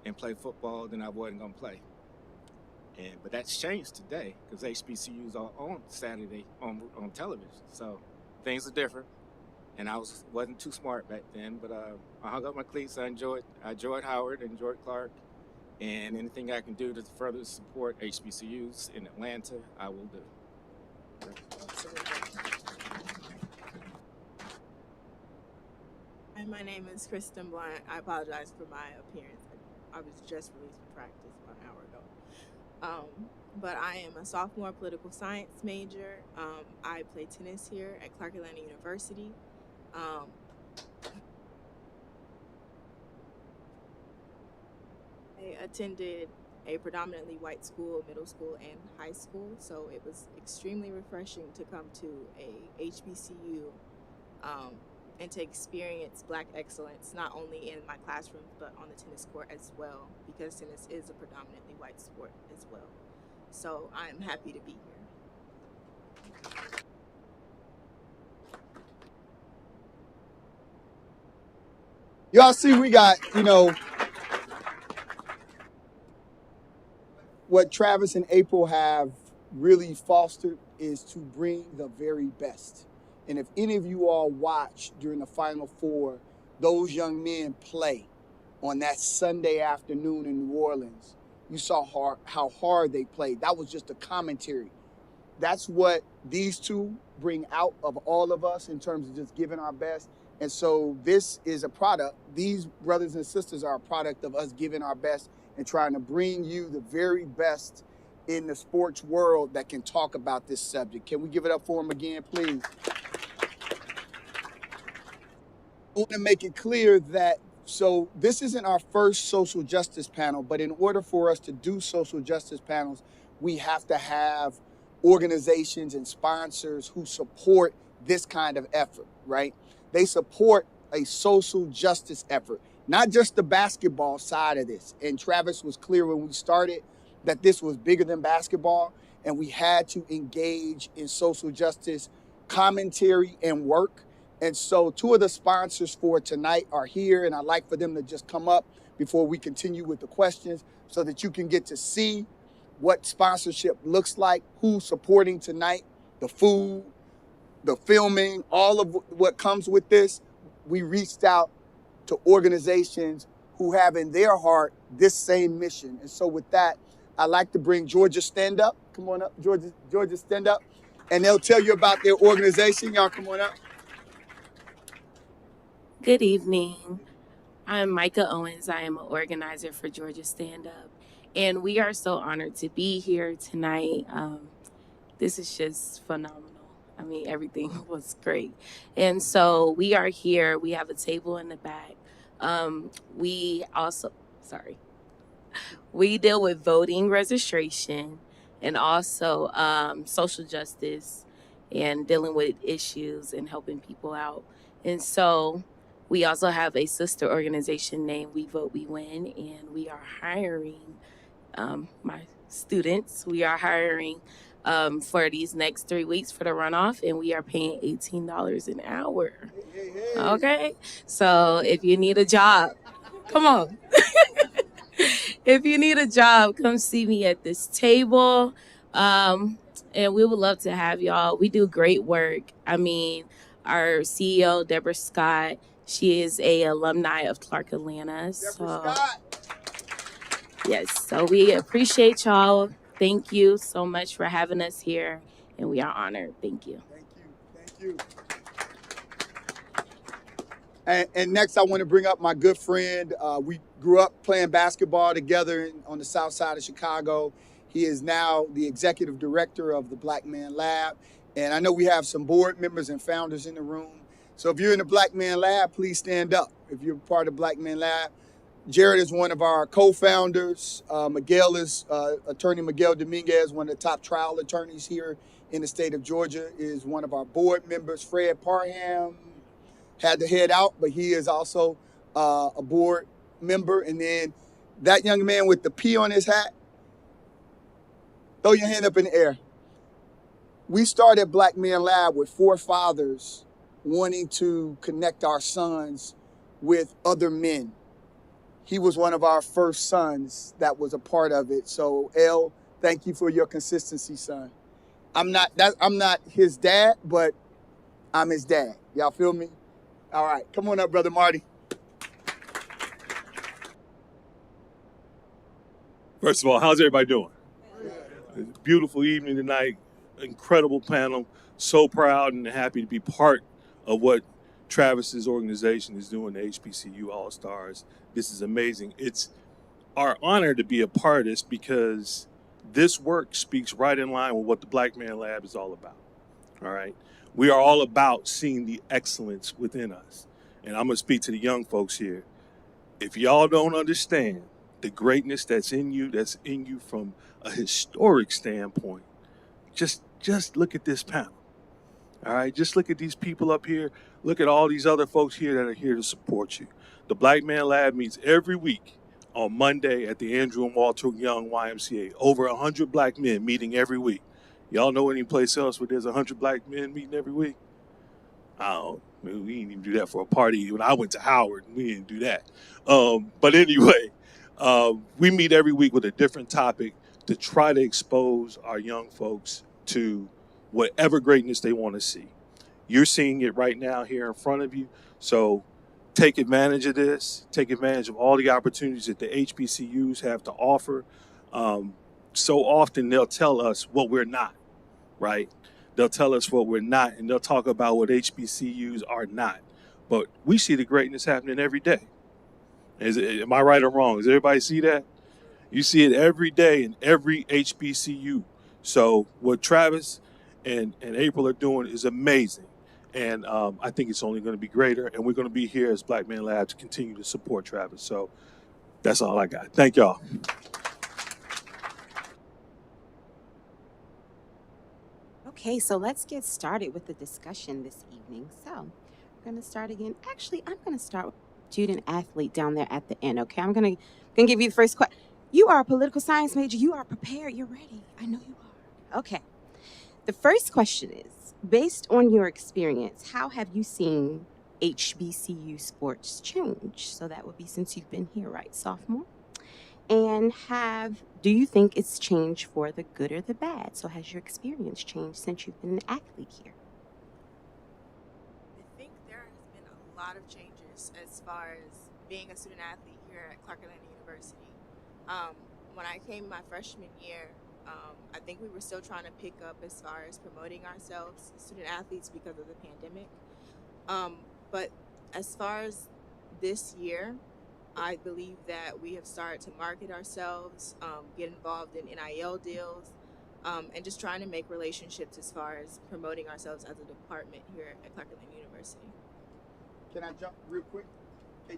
and play football, then I wasn't going to play. But that's changed today because HBCUs are on Saturday on television. So things are different. And I wasn't too smart back then, but I hung up my cleats. I enjoyed Howard, enjoyed Clark, and anything I can do to further support HBCUs in Atlanta, I will do. Hi, my name is Kristen Blunt. I apologize for my appearance. I was just released from practice about an hour ago. But I am a sophomore political science major. I play tennis here at Clark Atlanta University. I attended a predominantly white school, middle school, and high school, so it was extremely refreshing to come to a HBCU and to experience Black excellence, not only in my classroom, but on the tennis court as well, because tennis is a predominantly white sport as well. So I'm happy to be here. Y'all see, we got, what Travis and April have really fostered is to bring the very best. And if any of you all watched during the Final Four, those young men play on that Sunday afternoon in New Orleans, you saw how hard they played. That was just a commentary. That's what these two bring out of all of us in terms of just giving our best. And so this is a product. These brothers and sisters are a product of us giving our best and trying to bring you the very best in the sports world that can talk about this subject. Can we give it up for them again, please? I want to make it clear that, so this isn't our first social justice panel, but in order for us to do social justice panels, we have to have organizations and sponsors who support this kind of effort, right? They support a social justice effort, not just the basketball side of this. And Travis was clear when we started that this was bigger than basketball, and we had to engage in social justice commentary and work. And so two of the sponsors for tonight are here, and I'd like for them to just come up before we continue with the questions so that you can get to see what sponsorship looks like, who's supporting tonight, the food, the filming, all of what comes with this. We reached out to organizations who have in their heart this same mission. And so with that, I'd like to bring Georgia Stand Up. Come on up, Georgia Stand Up. And they'll tell you about their organization. Y'all come on up. Good evening. I'm Micah Owens. I am an organizer for Georgia Stand Up. And we are so honored to be here tonight. This is just phenomenal. I mean, everything was great. And so we are here. We have a table in the back. We deal with voting registration and also social justice and dealing with issues and helping people out. And so we also have a sister organization named We Vote, We Win, and we are hiring my students. We are hiring for these next 3 weeks for the runoff, and we are paying $18 an hour. Okay? So if you need a job, come on. If you need a job, come see me at this table. And we would love to have y'all. We do great work. I mean, our CEO, Deborah Scott, she is a alumni of Clark Atlanta. Yes, so we appreciate y'all. Thank you so much for having us here, and we are honored. Thank you. Thank you. And next, I want to bring up my good friend. We grew up playing basketball together on the south side of Chicago. He is now the executive director of the blackmanlab. And I know we have some board members and founders in the room. So if you're in the blackmanlab, please stand up. If you're part of blackmanlab, Jared is one of our co-founders. Miguel is, attorney Miguel Dominguez, one of the top trial attorneys here in the state of Georgia, is one of our board members. Fred Parham had to head out, but he is also a board member. And then that young man with the P on his hat, throw your hand up in the air. We started blackmanlab with four fathers wanting to connect our sons with other men. He was one of our first sons that was a part of it. So, L, thank you for your consistency, son. I'm not his dad, but I'm his dad. Y'all feel me? All right, come on up, Brother Marty. First of all, how's everybody doing? It's a beautiful evening tonight, incredible panel. So proud and happy to be part of what Travis's organization is doing, the HBCU All Stars. This is amazing. It's our honor to be a part of this because this work speaks right in line with what the Black Man Lab is all about. All right. We are all about seeing the excellence within us. And I'm going to speak to the young folks here. If y'all don't understand the greatness that's in you from a historic standpoint, just look at this panel. All right, just look at these people up here. Look at all these other folks here that are here to support you. The Black Man Lab meets every week on Monday at the Andrew and Walter Young YMCA. Over 100 black men meeting every week. Y'all know any place else where there's 100 black men meeting every week? We didn't even do that for a party. When I went to Howard, we didn't do that. But anyway, we meet every week with a different topic to try to expose our young folks to whatever greatness they want to see. You're seeing it right now here in front of you. So take advantage of this. Take advantage of all the opportunities that the HBCUs have to offer. So often they'll tell us what we're not, right? They'll tell us what we're not, and they'll talk about what HBCUs are not. But we see the greatness happening every day. Am I right or wrong? Does everybody see that? You see it every day in every HBCU. So what Travis and April are doing is amazing. And I think it's only going to be greater. And we're going to be here as Black Man Lab to continue to support Travis. So that's all I got. Thank y'all. Okay, so let's get started with the discussion this evening. So I'm going to start again. Actually, I'm going to start with student athlete down there at the end. Okay, I'm going to give you the first question. You are a political science major. You are prepared. You're ready. I know you are. Okay. The first question is, based on your experience, how have you seen HBCU sports change? So that would be since you've been here, right, sophomore? And do you think it's changed for the good or the bad? So has your experience changed since you've been an athlete here? I think there has been a lot of changes as far as being a student athlete here at Clark Atlanta University. When I came my freshman year, I think we were still trying to pick up as far as promoting ourselves as student athletes because of the pandemic. But as far as this year, I believe that we have started to market ourselves, get involved in NIL deals, and just trying to make relationships as far as promoting ourselves as a department here at Clark Atlanta University. Can I jump real quick? Can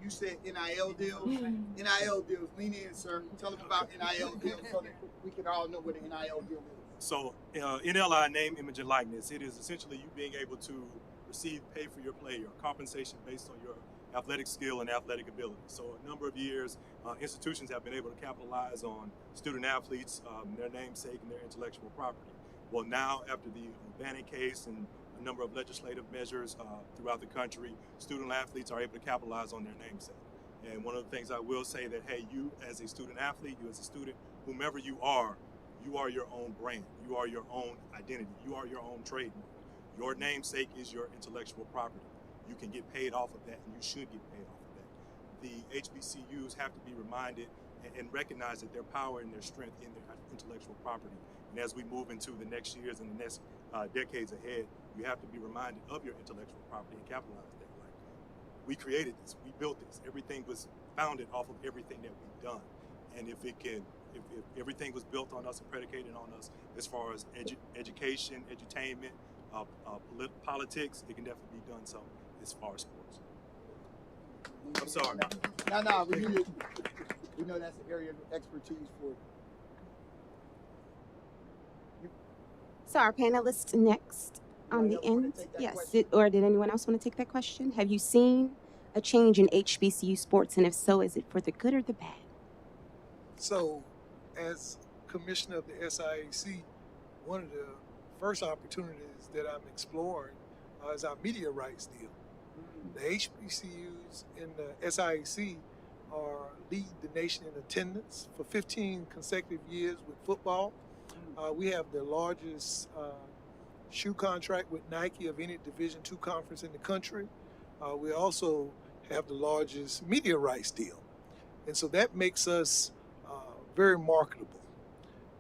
you said NIL deals? NIL deals. Lean in, sir. Tell them about NIL deals so that we can all know what an NIL deal is. So NLI, name, image, and likeness. It is essentially you being able to receive pay for your play or compensation based on your athletic skill and athletic ability. So a number of years, institutions have been able to capitalize on student athletes, their namesake and their intellectual property. Well, now after the Bannon case and a number of legislative measures throughout the country, student athletes are able to capitalize on their namesake. And one of the things I will say that, hey, you as a student athlete, you as a student, whomever you are your own brand. You are your own identity. You are your own trademark. Your namesake is your intellectual property. You can get paid off of that, and you should get paid off of that. The HBCUs have to be reminded and recognize that their power and their strength in their intellectual property. And as we move into the next years and the next decades ahead, you have to be reminded of your intellectual property and capitalize that. Like, we created this, we built this. Everything was founded off of everything that we've done. And if everything was built on us and predicated on us as far as education, edutainment, politics, it can definitely be done so as far as sports. I'm sorry. No, we know that's an area of expertise for you. So our panelists next on the end. Yes, did anyone else want to take that question? Have you seen a change in HBCU sports, and if so, is it for the good or the bad? So, as commissioner of the SIAC, one of the first opportunities that I'm exploring is our media rights deal. The HBCUs in the SIAC lead the nation in attendance for 15 consecutive years with football. We have the largest shoe contract with Nike of any Division II conference in the country. We also have the largest media rights deal. And so that makes us very marketable.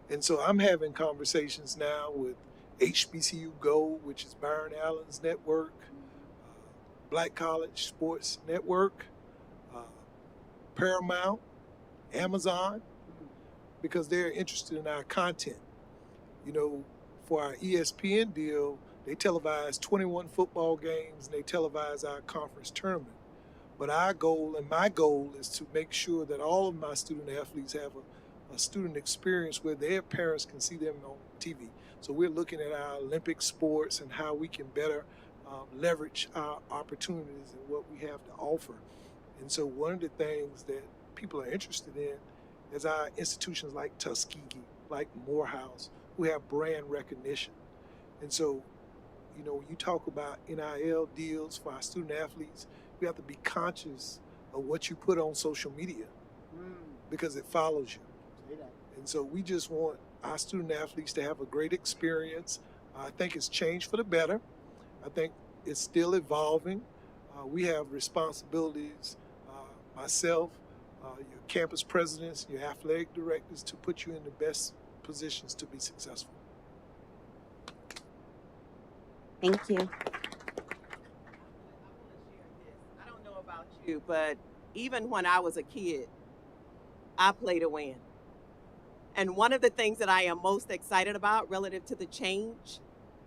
And so I'm having conversations now with HBCU Go, which is Byron Allen's network, Black College Sports Network, Paramount, Amazon, because they're interested in our content. You know, for our ESPN deal, they televise 21 football games and they televise our conference tournament. But our goal and my goal is to make sure that all of my student athletes have a student experience where their parents can see them on TV. So we're looking at our Olympic sports and how we can better leverage our opportunities and what we have to offer. And so one of the things that people are interested in is our institutions like Tuskegee, like Morehouse, who have brand recognition. And so, you know, when you talk about NIL deals for our student athletes, you have to be conscious of what you put on social media because it follows you. And so we just want our student athletes to have a great experience. I think it's changed for the better. I think it's still evolving. We have responsibilities, myself, your campus presidents, your athletic directors, to put you in the best positions to be successful. Thank you. I don't know about you, but even when I was a kid, I played to win. And one of the things that I am most excited about relative to the change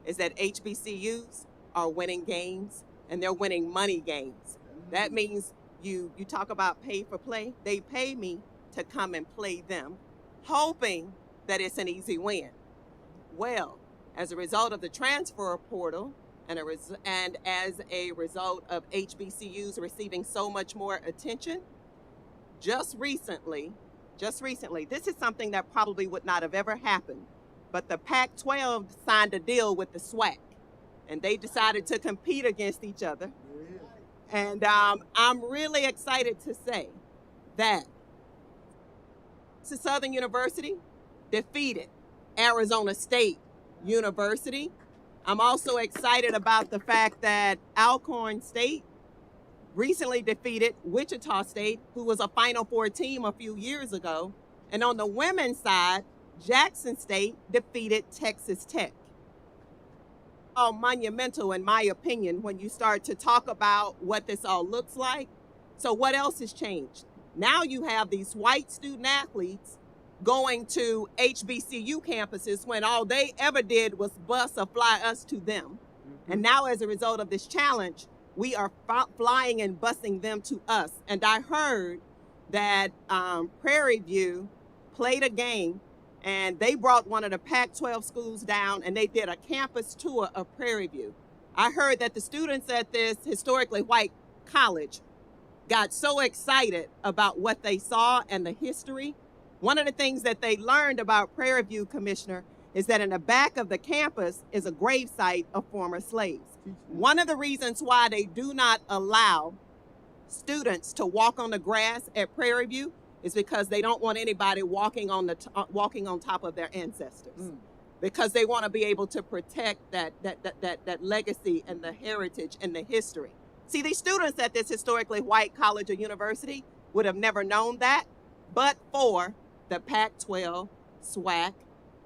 is that HBCUs are winning games and they're winning money games. That means you talk about pay for play. They pay me to come and play them, hoping that it's an easy win. Well, as a result of the transfer portal and as a result of HBCUs receiving so much more attention, just recently, this is something that probably would not have ever happened, but the Pac-12 signed a deal with the SWAC, and they decided to compete against each other. And I'm really excited to say that Southern University defeated Arizona State University. I'm also excited about the fact that Alcorn State recently defeated Wichita State, who was a Final Four team a few years ago. And on the women's side, Jackson State defeated Texas Tech. All monumental, in my opinion, when you start to talk about what this all looks like. So what else has changed? Now you have these white student athletes going to HBCU campuses when all they ever did was bus or fly us to them. And now as a result of this challenge, we are flying and busing them to us. And I heard that Prairie View played a game and they brought one of the Pac-12 schools down and they did a campus tour of Prairie View. I heard that the students at this historically white college got so excited about what they saw and the history. One of the things that they learned about Prairie View, Commissioner, is that in the back of the campus is a gravesite of former slaves. One of the reasons why they do not allow students to walk on the grass at Prairie View is because they don't want anybody walking on top of their ancestors. Because they want to be able to protect that legacy and the heritage and the history. See, these students at this historically white college or university would have never known that, but for the Pac-12 SWAC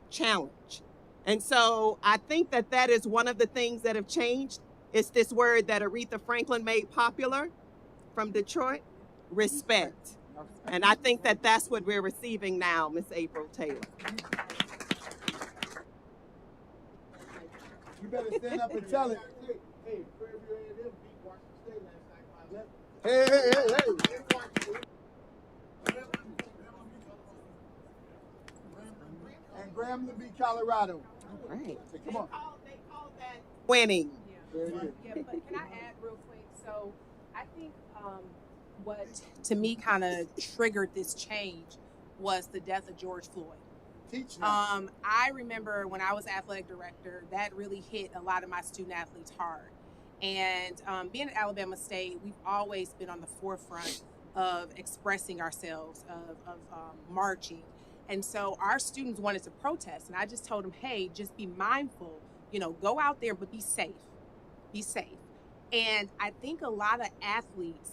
challenge. And so I think that that is one of the things that have changed. It's this word that Aretha Franklin made popular from Detroit, respect. And I think that that's what we're receiving now, Miss April Taylor. You better stand up and tell it. Hey. And Grambling beat Colorado. All right. So come on. They call that winning. Yeah, but can I add real quick? So I think what to me kind of triggered this change was the death of George Floyd. I remember when I was athletic director, that really hit a lot of my student athletes hard. And being at Alabama State, we've always been on the forefront of expressing ourselves, of marching. And so our students wanted to protest. And I just told them, hey, just be mindful, go out there, but be safe. Be safe. And I think a lot of athletes,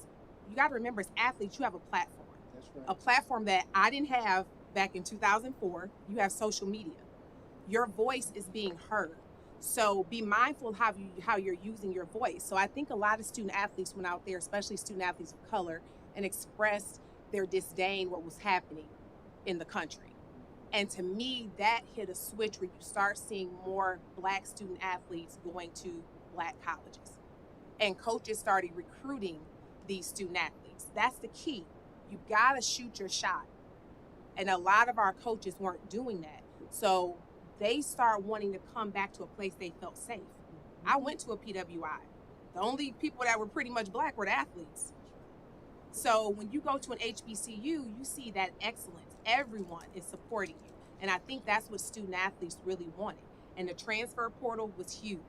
you got to remember, as athletes, you have a platform. That's right. A platform that I didn't have back in 2004. You have social media. Your voice is being heard. So be mindful of how you're using your voice. So I think a lot of student athletes went out there, especially student athletes of color, and expressed their disdain what was happening in the country. And to me, that hit a switch where you start seeing more Black student athletes going to Black colleges. And coaches started recruiting these student athletes. That's the key. You gotta shoot your shot. And a lot of our coaches weren't doing that. So they start wanting to come back to a place they felt safe. I went to a PWI. The only people that were pretty much Black were the athletes. So when you go to an HBCU, you see that excellence. Everyone is supporting you. And I think that's what student athletes really wanted. And the transfer portal was huge.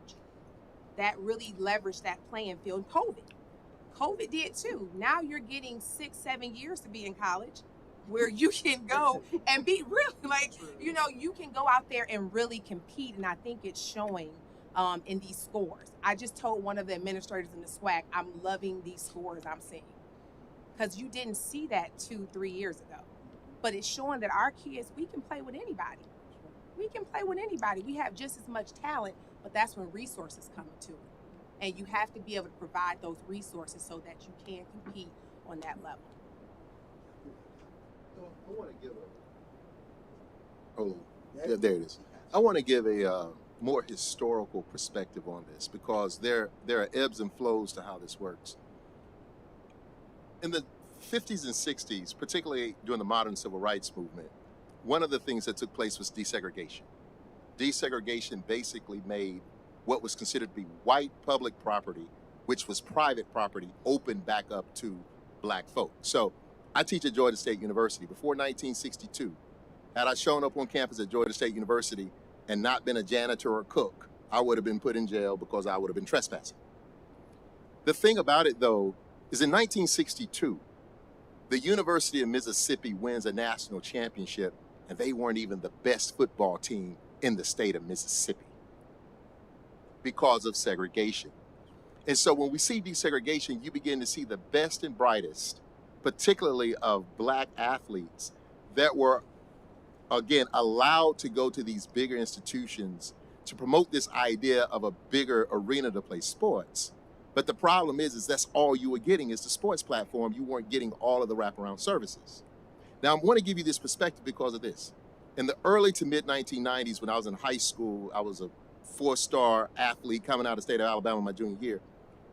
That really leveraged that playing field. COVID did too. Now you're getting 6-7 years to be in college, where you can go and be really you can go out there and really compete. And I think it's showing in these scores. I just told one of the administrators in the SWAC, I'm loving these scores I'm seeing. Because you didn't see that 2-3 years ago. But it's showing that our kids, we can play with anybody. We can play with anybody. We have just as much talent, but that's when resources come into it. And you have to be able to provide those resources so that you can compete on that level. I want to give there it is. I want to give a more historical perspective on this, because there are ebbs and flows to how this works. In the 50s and 60s, particularly during the modern civil rights movement, one of the things that took place was desegregation. Desegregation basically made what was considered to be white public property, which was private property, open back up to Black folk. So I teach at Georgia State University. Before 1962, had I shown up on campus at Georgia State University and not been a janitor or cook, I would have been put in jail because I would have been trespassing. The thing about it, though, is in 1962, the University of Mississippi wins a national championship, and they weren't even the best football team in the state of Mississippi because of segregation. And so when we see desegregation, you begin to see the best and brightest, particularly of Black athletes, that were, again, allowed to go to these bigger institutions to promote this idea of a bigger arena to play sports. But the problem is that's all you were getting is the sports platform. You weren't getting all of the wraparound services. Now, I want to give you this perspective because of this. In the early to mid 1990s, when I was in high school, I was a 4-star athlete coming out of the state of Alabama my junior year.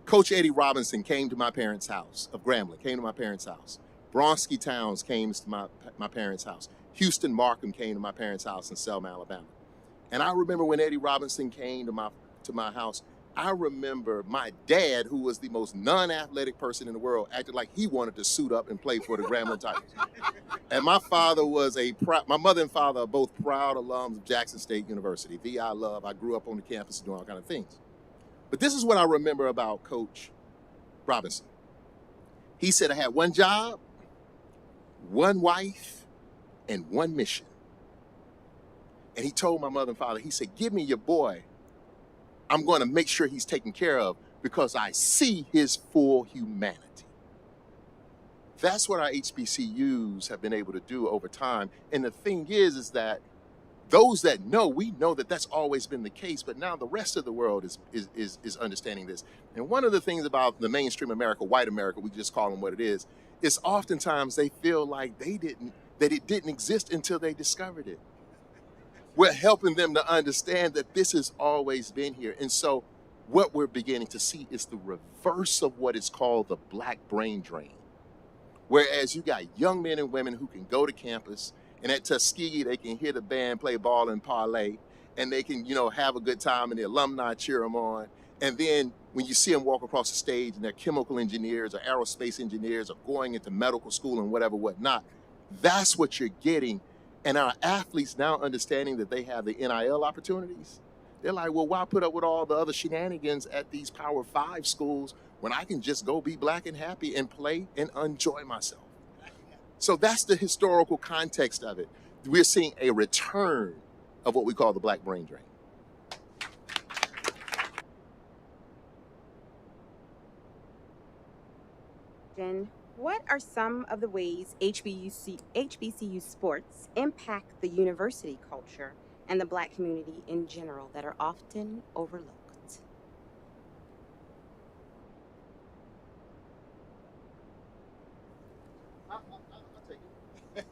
Coach Eddie Robinson came to my parents' house of Grambling, came to my parents' house. Bronski Towns came to my parents' house. Houston Markham came to my parents' house in Selma, Alabama. And I remember when Eddie Robinson came to my house, I remember my dad, who was the most non-athletic person in the world, acted like he wanted to suit up and play for the Grambling Tigers. And my father was my mother and father are both proud alums of Jackson State University. I love. I grew up on the campus doing all kinds of things. But this is what I remember about Coach Robinson. He said, I had one job, one wife, and one mission. And he told my mother and father, he said, give me your boy. I'm going to make sure he's taken care of because I see his full humanity. That's what our HBCUs have been able to do over time. And the thing is that those that know, we know that that's always been the case, but now the rest of the world is understanding this. And one of the things about the mainstream America, white America, we just call them what it is oftentimes they feel like that it didn't exist until they discovered it. We're helping them to understand that this has always been here. And so what we're beginning to see is the reverse of what is called the Black brain drain. Whereas you got young men and women who can go to campus, and at Tuskegee, they can hear the band play ball and parlay, and they can, have a good time, and the alumni cheer them on. And then when you see them walk across the stage and they're chemical engineers or aerospace engineers or going into medical school and whatnot, that's what you're getting. And our athletes now understanding that they have the NIL opportunities, They're like, well, why put up with all the other shenanigans at these Power 5 schools when I can just go be black and happy and play and enjoy myself? So that's the historical context of it. We're seeing a return of what we call the black brain drain. Jen, what are some of the ways HBCU sports impact the university culture and the black community in general that are often overlooked? I'll take it.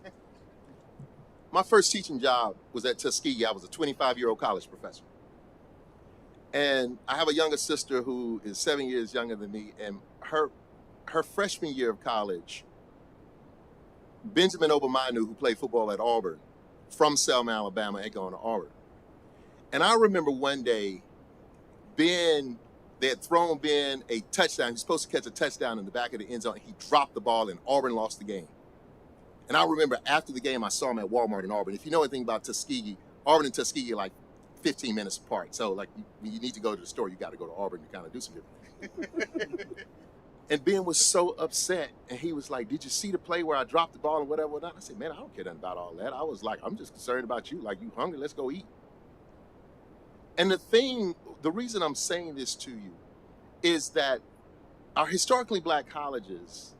My first teaching job was at Tuskegee. I was a 25-year-old college professor. And I have a younger sister who is 7 years younger than me, and her freshman year of college, Benjamin Obamanu, who played football at Auburn, from Selma, Alabama, had gone to Auburn. And I remember one day, they had thrown Ben a touchdown. He was supposed to catch a touchdown in the back of the end zone. He dropped the ball, and Auburn lost the game. And I remember after the game, I saw him at Walmart in Auburn. If you know anything about Tuskegee, Auburn and Tuskegee are like 15 minutes apart. So like you need to go to the store, you got to go to Auburn to kind of do some different things. And Ben was so upset, and he was like, did you see the play where I dropped the ball and whatever? I said, man, I don't care nothing about all that. I was like, I'm just concerned about you. Like, you hungry? Let's go eat. And the reason I'm saying this to you is that our historically black colleges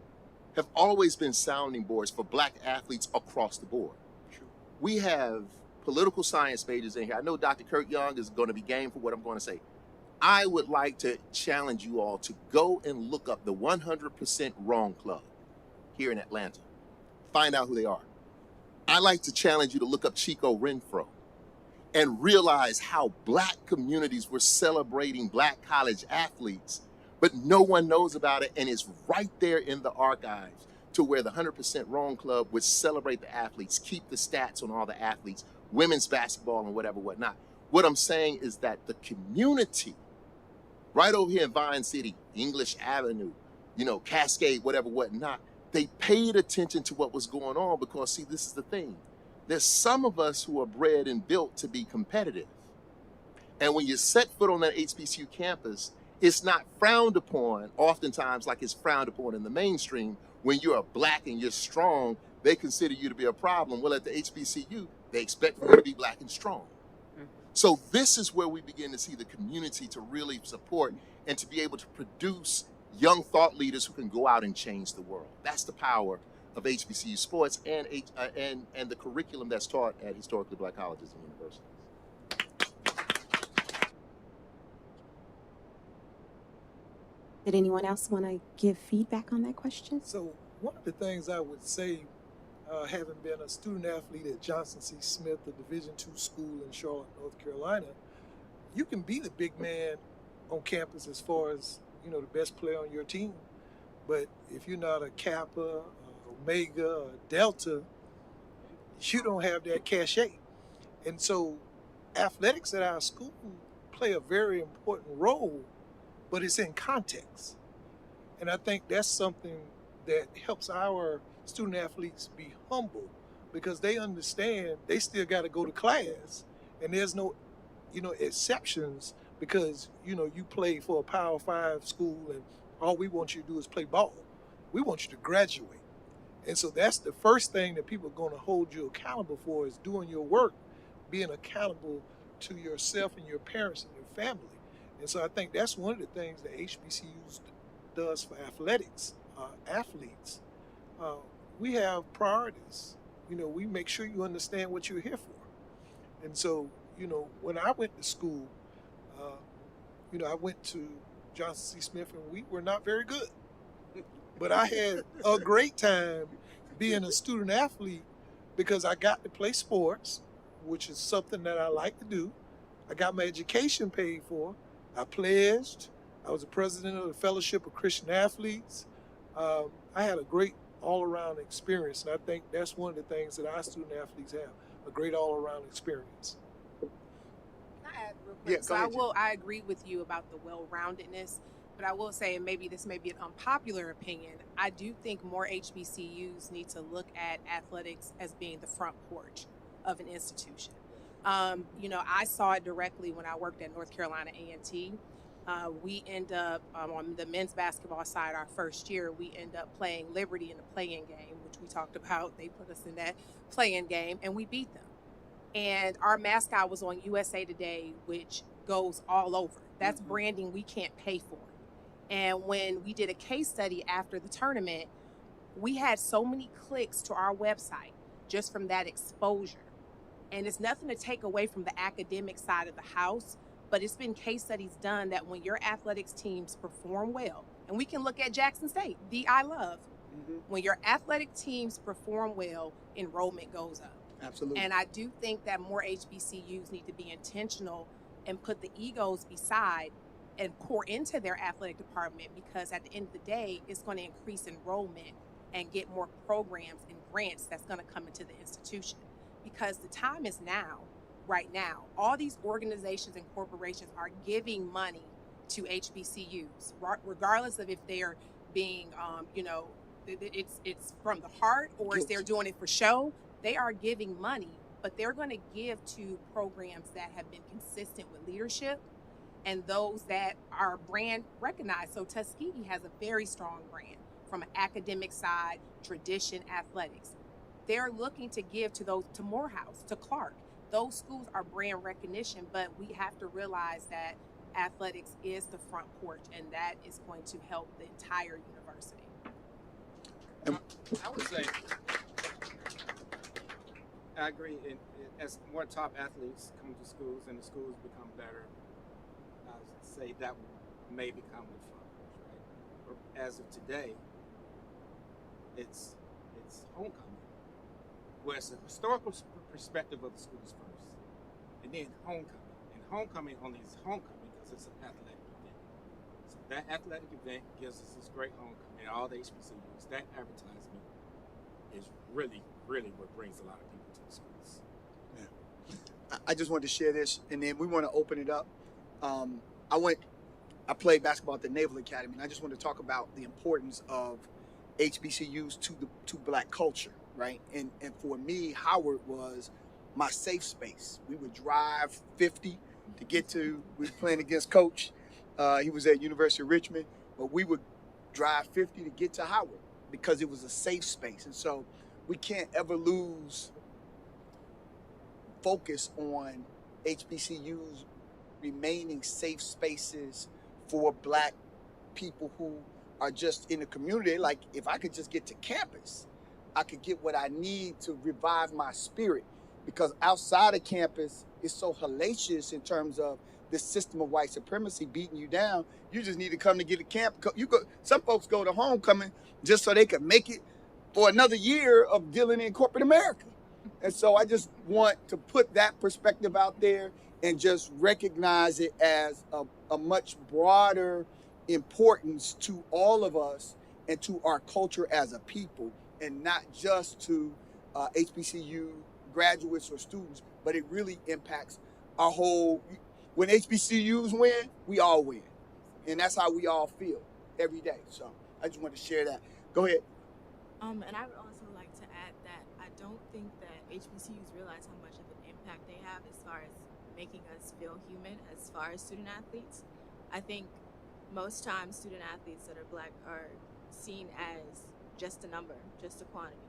have always been sounding boards for black athletes across the board. True. We have political science majors in here. I know Dr. Kurt Young is going to be game for what I'm going to say. I would like to challenge you all to go and look up the 100% Wrong Club here in Atlanta. Find out who they are. I like to challenge you to look up Chico Renfro and realize how black communities were celebrating black college athletes, but no one knows about it, and it's right there in the archives to where the 100% Wrong Club would celebrate the athletes, keep the stats on all the athletes, women's basketball and whatnot. What I'm saying is that the community right over here in Vine City, English Avenue, Cascade, whatnot, they paid attention to what was going on because, see, this is the thing. There's some of us who are bred and built to be competitive. And when you set foot on that HBCU campus, it's not frowned upon, oftentimes like it's frowned upon in the mainstream. When you're black and you're strong, they consider you to be a problem. Well, at the HBCU, they expect you to be black and strong. So this is where we begin to see the community to really support and to be able to produce young thought leaders who can go out and change the world. That's the power of HBCU sports and the curriculum that's taught at historically black colleges and universities. Did anyone else want to give feedback on that question? So one of the things I would say, having been a student athlete at Johnson C. Smith, a Division II school in Charlotte, North Carolina, you can be the big man on campus as far as, the best player on your team. But if you're not a Kappa, Omega, Delta, you don't have that cachet. And so athletics at our school play a very important role, but it's in context. And I think that's something that helps our student athletes be humble, because they understand they still got to go to class, and there's no, exceptions because, you play for a Power 5 school and all we want you to do is play ball. We want you to graduate. And so that's the first thing that people are going to hold you accountable for, is doing your work, being accountable to yourself and your parents and your family. And so I think that's one of the things that HBCUs does for athletics, athletes. We have priorities. We make sure you understand what you're here for. And so, when I went to school, I went to Johnson C. Smith, and we were not very good. But I had a great time being a student athlete because I got to play sports, which is something that I like to do. I got my education paid for. I pledged. I was the president of the Fellowship of Christian Athletes. I had a great all-around experience, and I think that's one of the things that our student athletes have, a great all-around experience. Can I add real quick? Yeah, go ahead, I agree with you about the well-roundedness, but I will say, and maybe this may be an unpopular opinion, I do think more HBCUs need to look at athletics as being the front porch of an institution. You know, I saw it directly when I worked at North Carolina A&T. We end up on the men's basketball side, our first year, we end up playing Liberty in the play-in game, which we talked about. They put us in that play-in game, and we beat them. And our mascot was on USA Today, which goes all over. That's branding we can't pay for. And when we did a case study after the tournament, we had so many clicks to our website just from that exposure. And it's nothing to take away from the academic side of the house, but it's been case studies done that when your athletics teams perform well, and we can look at Jackson State, the I love, when your athletic teams perform well, enrollment goes up. Absolutely. And I do think that more HBCUs need to be intentional and put the egos beside and pour into their athletic department, because at the end of the day, it's going to increase enrollment and get more programs and grants that's going to come into the institution. Because the time is now, right now. All these organizations and corporations are giving money to HBCUs, regardless of if they're being, you know, it's from the heart or if they're doing it for show. They are giving money, but they're going to give to programs that have been consistent with leadership and those that are brand recognized. So Tuskegee has a very strong brand from an academic side, tradition, athletics. They're looking to give to those, to Morehouse, to Clark. Those schools are brand recognition, but we have to realize that athletics is the front porch, and that is going to help the entire university. I would say, I agree. As more top athletes come to schools and the schools become better, I would say that may become the front porch, right? But as of today, it's homecoming, where it's a historical perspective of the schools first, and then homecoming. And homecoming only is homecoming because it's an athletic event. So that athletic event gives us this great homecoming. All the HBCUs, that advertisement is really, really what brings a lot of people to the schools. Yeah. I just wanted to share this, and then we want to open it up. I played basketball at the Naval Academy, and I just want to talk about the importance of HBCUs to Black culture, right? And for me, Howard was my safe space. We would drive 50 to get to, we were playing against Coach. He was at University of Richmond, but we would drive 50 to get to Howard because it was a safe space. And so we can't ever lose focus on HBCUs remaining safe spaces for Black people who are just in the community. Like, if I could just get to campus, I could get what I need to revive my spirit, because outside of campus, it's so hellacious in terms of this system of white supremacy beating you down. You just need to come to get a camp. Some folks go to homecoming just so they can make it for another year of dealing in corporate America. And so I just want to put that perspective out there and just recognize it as a much broader importance to all of us and to our culture as a people, and not just to HBCU graduates or students, but it really impacts our whole. When HBCUs win, we all win. And that's how we all feel every day. So I just want to share that. Go ahead. And I would also like to add that I don't think that HBCUs realize how much of an impact they have as far as making us feel human as far as student athletes. I think most times student athletes that are Black are seen as just a number, just a quantity.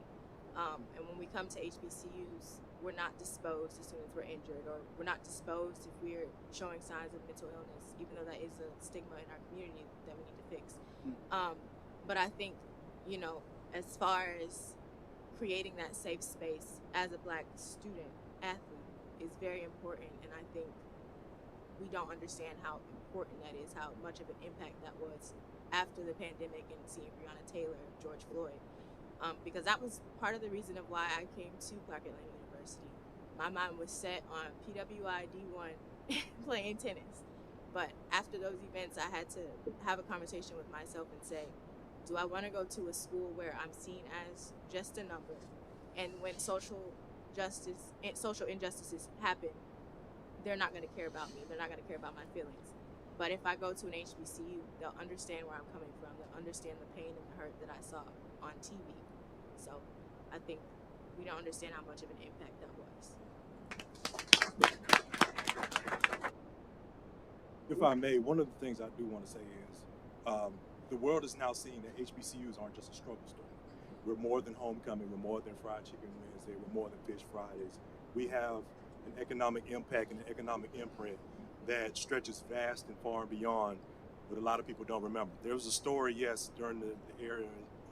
And when we come to HBCUs, we're not disposed if students were injured, or we're not disposed if we're showing signs of mental illness, even though that is a stigma in our community that we need to fix. But I think, you know, as far as creating that safe space as a Black student athlete is very important, and I think we don't understand how important that is, how much of an impact that was after the pandemic and seeing Breonna Taylor, George Floyd. Because that was part of the reason of why I came to Clark Atlanta University. My mind was set on PWI D1 playing tennis. But after those events, I had to have a conversation with myself and say, do I want to go to a school where I'm seen as just a number? And when social injustices happen, they're not going to care about me. They're not going to care about my feelings. But if I go to an HBCU, they'll understand where I'm coming from. They'll understand the pain and the hurt that I saw on TV. So I think we don't understand how much of an impact that was. If I may, one of the things I do want to say is the world is now seeing that HBCUs aren't just a struggle story. We're more than homecoming. We're more than fried chicken Wednesday. We're more than fish Fridays. We have an economic impact and an economic imprint that stretches vast and far and beyond what a lot of people don't remember. There was a story, yes, during the era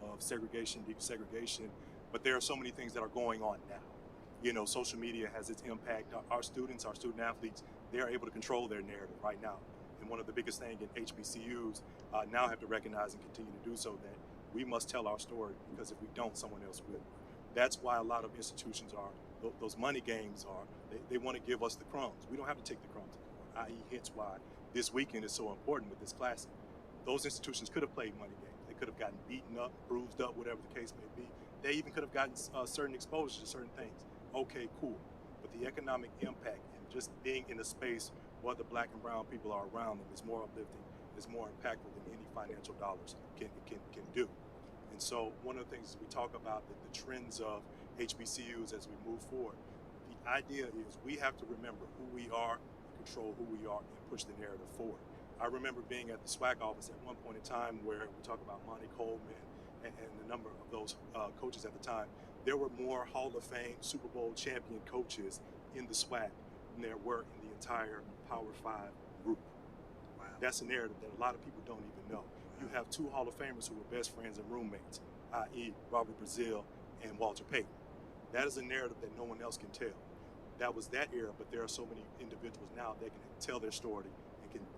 of segregation, desegregation, but there are so many things that are going on now. You know, social media has its impact. Our students, our student athletes, they're able to control their narrative right now. And one of the biggest things in HBCUs now have to recognize and continue to do so, that we must tell our story, because if we don't, someone else will. That's why a lot of institutions are, those money games are, they want to give us the crumbs. We don't have to take the crumbs, i.e. hence why this weekend is so important with this classic. Those institutions could have played money games. They could have gotten beaten up, bruised up, whatever the case may be. They even could have gotten certain exposure to certain things. Okay, cool. But the economic impact and just being in a space where the black and brown people are around them is more uplifting, is more impactful than any financial dollars can do. And so one of the things we talk about, the trends of HBCUs as we move forward, the idea is we have to remember who we are, control who we are, and push the narrative forward. I remember being at the SIAC office at one point in time where we talk about Monty Coleman and the number of those coaches at the time. There were more Hall of Fame, Super Bowl champion coaches in the SWAC than there were in the entire Power 5 group. Wow. That's a narrative that a lot of people don't even know. You have two Hall of Famers who were best friends and roommates, i.e. Robert Brazile and Walter Payton. That is a narrative that no one else can tell. That was that era, but there are so many individuals now that can tell their story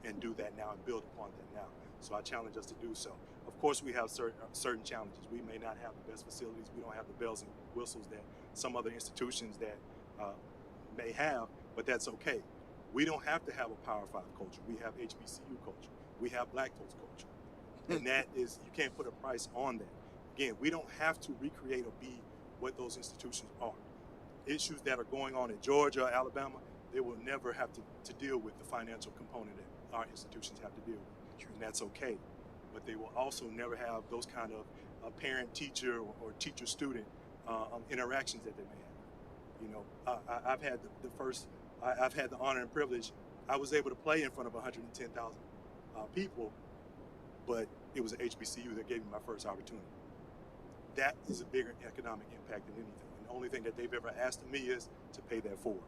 and do that now and build upon that now. So I challenge us to do so. Of course, we have certain challenges. We may not have the best facilities. We don't have the bells and whistles that some other institutions that may have, but that's okay. We don't have to have a Power 5 culture. We have HBCU culture. We have Black folks culture. And that is, you can't put a price on that. Again, we don't have to recreate or be what those institutions are. Issues that are going on in Georgia, Alabama, they will never have to deal with the financial component that our institutions have to deal with. And that's okay. But they will also never have those kind of parent-teacher or teacher-student interactions that they may have. You know, I've had I've had the honor and privilege. I was able to play in front of 110,000 people, but it was an HBCU that gave me my first opportunity. That is a bigger economic impact than anything. And the only thing that they've ever asked of me is to pay that forward.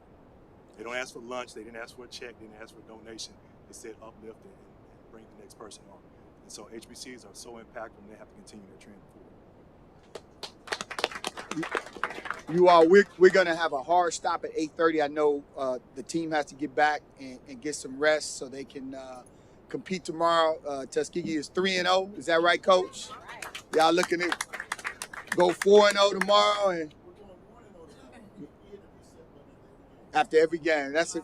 They don't ask for lunch, they didn't ask for a check, they didn't ask for a donation. They said uplift and bring the next person on. And so HBCUs are so impactful, and they have to continue their trend forward. You all, we're going to have a hard stop at 8:30. I know the team has to get back and get some rest so they can compete tomorrow. Tuskegee is 3-0. Is that right, Coach? Y'all looking to go 4-0 tomorrow, and after every game. That's a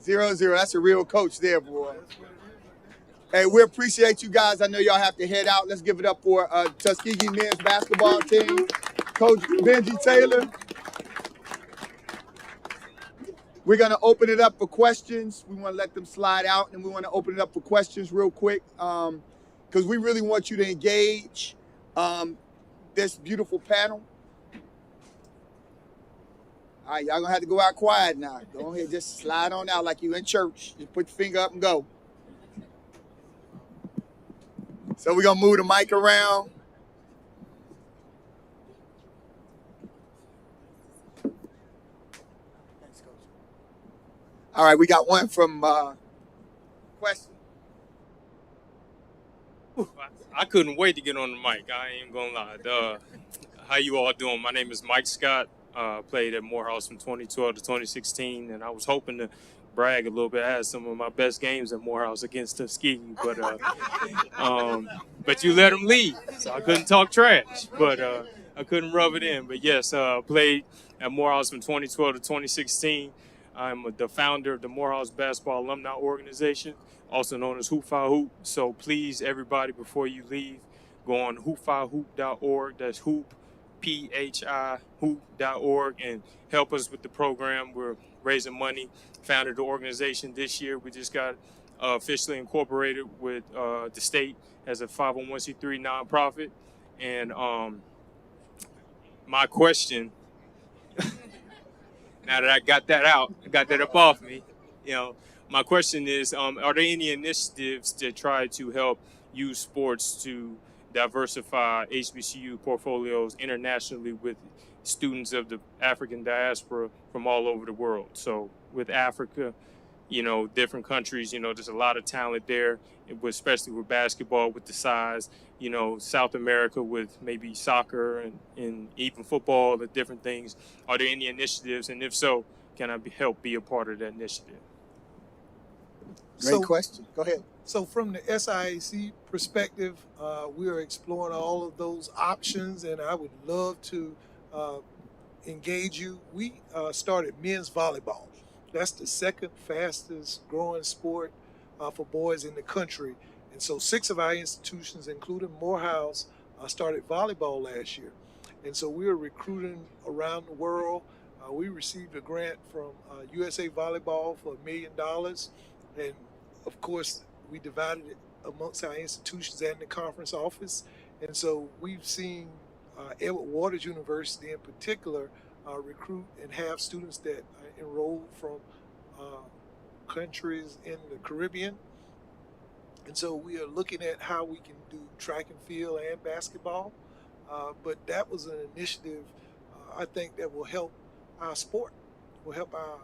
0-0. That's a real coach there, boy. Hey, we appreciate you guys. I know y'all have to head out. Let's give it up for Tuskegee men's basketball team. Coach Benji Taylor. We're going to open it up for questions. We want to let them slide out, and we want to open it up for questions real quick because we really want you to engage this beautiful panel. All right, y'all going to have to go out quiet now. Go ahead, just slide on out like you in church. Just put your finger up and go. So we're going to move the mic around. All right, we got one from question. I couldn't wait to get on the mic. I ain't gonna lie. How you all doing? My name is Mike Scott. Played at Morehouse from 2012 to 2016, and I was hoping to brag a little bit. I had some of my best games at Morehouse against Tuskegee, but you let them lead, so I couldn't talk trash. But I couldn't rub it in. But yes, played at Morehouse from 2012 to 2016. I'm the founder of the Morehouse Basketball Alumni Organization, also known as Hoop Fi Hoop. So please, everybody, before you leave, go on hoopfihoop.org. That's hoop, P-H-I, hoop.org, and help us with the program. We're raising money. Founded the organization this year. We just got officially incorporated with the state as a 501c3 nonprofit. And my question now that I got that out, I got that up off me, you know, my question is, are there any initiatives to try to help use sports to diversify HBCU portfolios internationally with students of the African diaspora from all over the world? So with Africa, you know, different countries, you know, there's a lot of talent there, especially with basketball, with the size, you know, South America with maybe soccer and even football and different things. Are there any initiatives? And if so, can I help be a part of that initiative? Great question. Go ahead. So from the SIAC perspective, we are exploring all of those options, and I would love to engage you. We started men's volleyball. That's the second fastest growing sport for boys in the country. And so 6 of our institutions, including Morehouse, started volleyball last year. And so we are recruiting around the world. We received a grant from USA Volleyball for $1 million. And of course, we divided it amongst our institutions and the conference office. And so we've seen Edward Waters University in particular recruit and have students that enroll from countries in the Caribbean. And so we are looking at how we can do track and field and basketball. But that was an initiative, I think, that will help our sport, will help our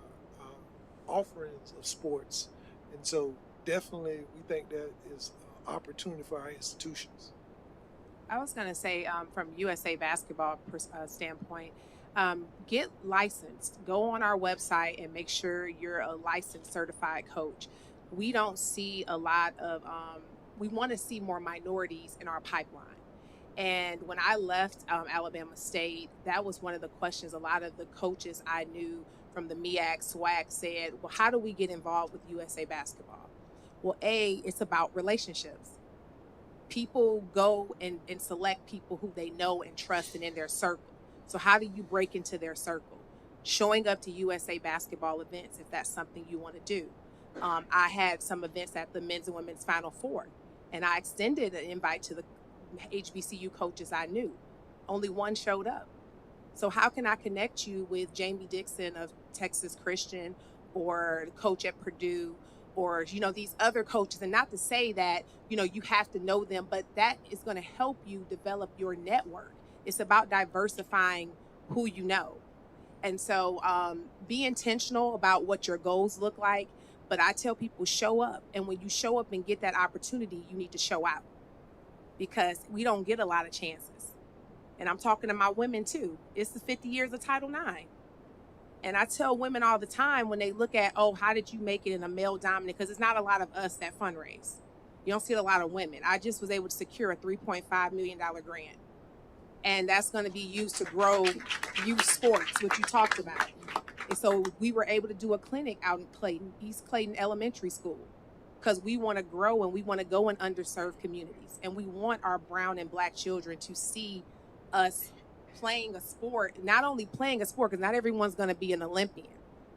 offerings of sports. And so definitely we think that is an opportunity for our institutions. I was going to say, from USA Basketball standpoint, get licensed. Go on our website and make sure you're a licensed certified coach. We don't see a lot of, we want to see more minorities in our pipeline. And when I left Alabama State, that was one of the questions a lot of the coaches I knew from the MEAC, SWAC said, well, how do we get involved with USA Basketball? Well, it's about relationships. People go and select people who they know and trust and in their circle. So how do you break into their circle? Showing up to USA Basketball events, if that's something you want to do. I had some events at the men's and women's Final Four, and I extended an invite to the HBCU coaches I knew. Only one showed up. So how can I connect you with Jamie Dixon of Texas Christian, or the coach at Purdue, or, you know, these other coaches? And not to say that, you know, you have to know them, but that is going to help you develop your network. It's about diversifying who you know. And so be intentional about what your goals look like. But I tell people, show up. And when you show up and get that opportunity, you need to show out, because we don't get a lot of chances. And I'm talking to my women too. It's the 50 years of Title IX. And I tell women all the time when they look at, oh, how did you make it in a male dominant? Because it's not a lot of us that fundraise. You don't see a lot of women. I just was able to secure a $3.5 million grant. And that's going to be used to grow youth sports, which you talked about. And so we were able to do a clinic out in Clayton, East Clayton Elementary School, because we want to grow and we want to go in underserved communities. And we want our brown and black children to see us playing a sport, not only playing a sport, because not everyone's going to be an Olympian,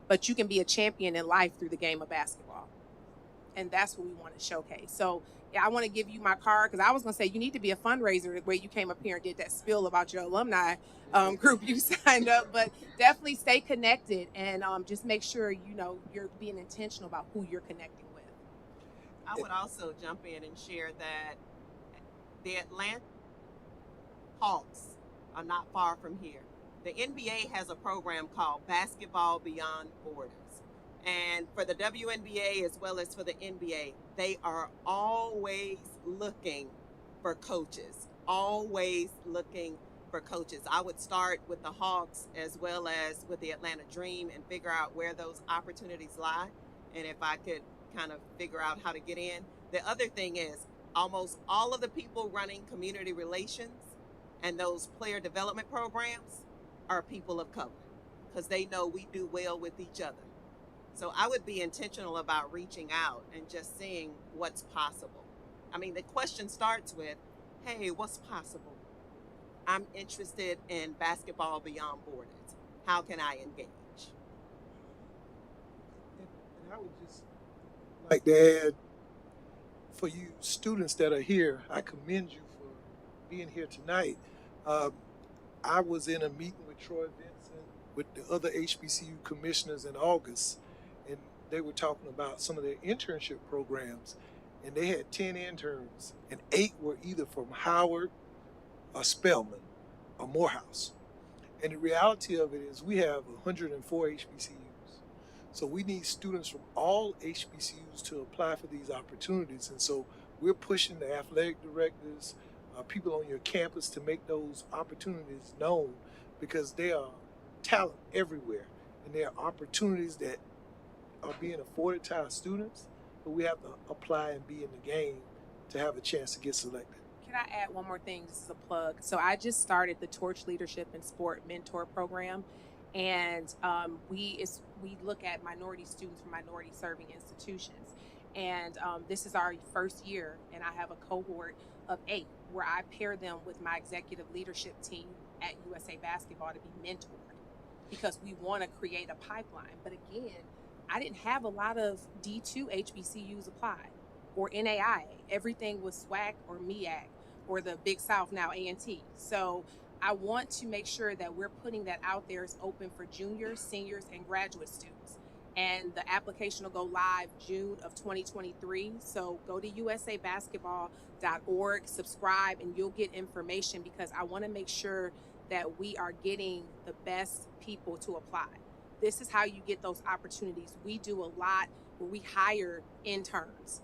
but you can be a champion in life through the game of basketball. And that's what we want to showcase. So I want to give you my card, because I was going to say you need to be a fundraiser where you came up here and did that spill about your alumni group you signed up, but definitely stay connected and just make sure, you know, you're being intentional about who you're connecting with. I would also jump in and share that the Atlanta Hawks are not far from here. The NBA has a program called Basketball Beyond Borders. And for the WNBA as well as for the NBA, they are always looking for coaches, always looking for coaches. I would start with the Hawks as well as with the Atlanta Dream and figure out where those opportunities lie. And if I could kind of figure out how to get in. The other thing is almost all of the people running community relations and those player development programs are people of color, because they know we do well with each other. So I would be intentional about reaching out and just seeing what's possible. I mean, the question starts with, hey, what's possible? I'm interested in basketball beyond borders. How can I engage? And I would just like to add, for you students that are here, I commend you for being here tonight. I was in a meeting with Troy Vincent with the other HBCU commissioners in August, and they were talking about some of their internship programs, and they had 10 interns, and 8 were either from Howard or Spelman or Morehouse. And the reality of it is we have 104 HBCUs. So we need students from all HBCUs to apply for these opportunities. And so we're pushing the athletic directors, people on your campus to make those opportunities known, because there are talent everywhere. And there are opportunities that are being afforded to our students, but we have to apply and be in the game to have a chance to get selected. Can I add one more thing? This is a plug. So I just started the Torch Leadership and Sport Mentor Program, and we look at minority students from minority serving institutions. And this is our first year, and I have a cohort of 8 where I pair them with my executive leadership team at USA Basketball to be mentored, because we want to create a pipeline. But again, I didn't have a lot of D2 HBCUs apply or NAIA. Everything was SWAC or MEAC or the Big South, now A&T. So I want to make sure that we're putting that out there. It's open for juniors, seniors, and graduate students. And the application will go live June of 2023. So go to usabasketball.org, subscribe, and you'll get information, because I want to make sure that we are getting the best people to apply. This is how you get those opportunities. We do a lot where we hire interns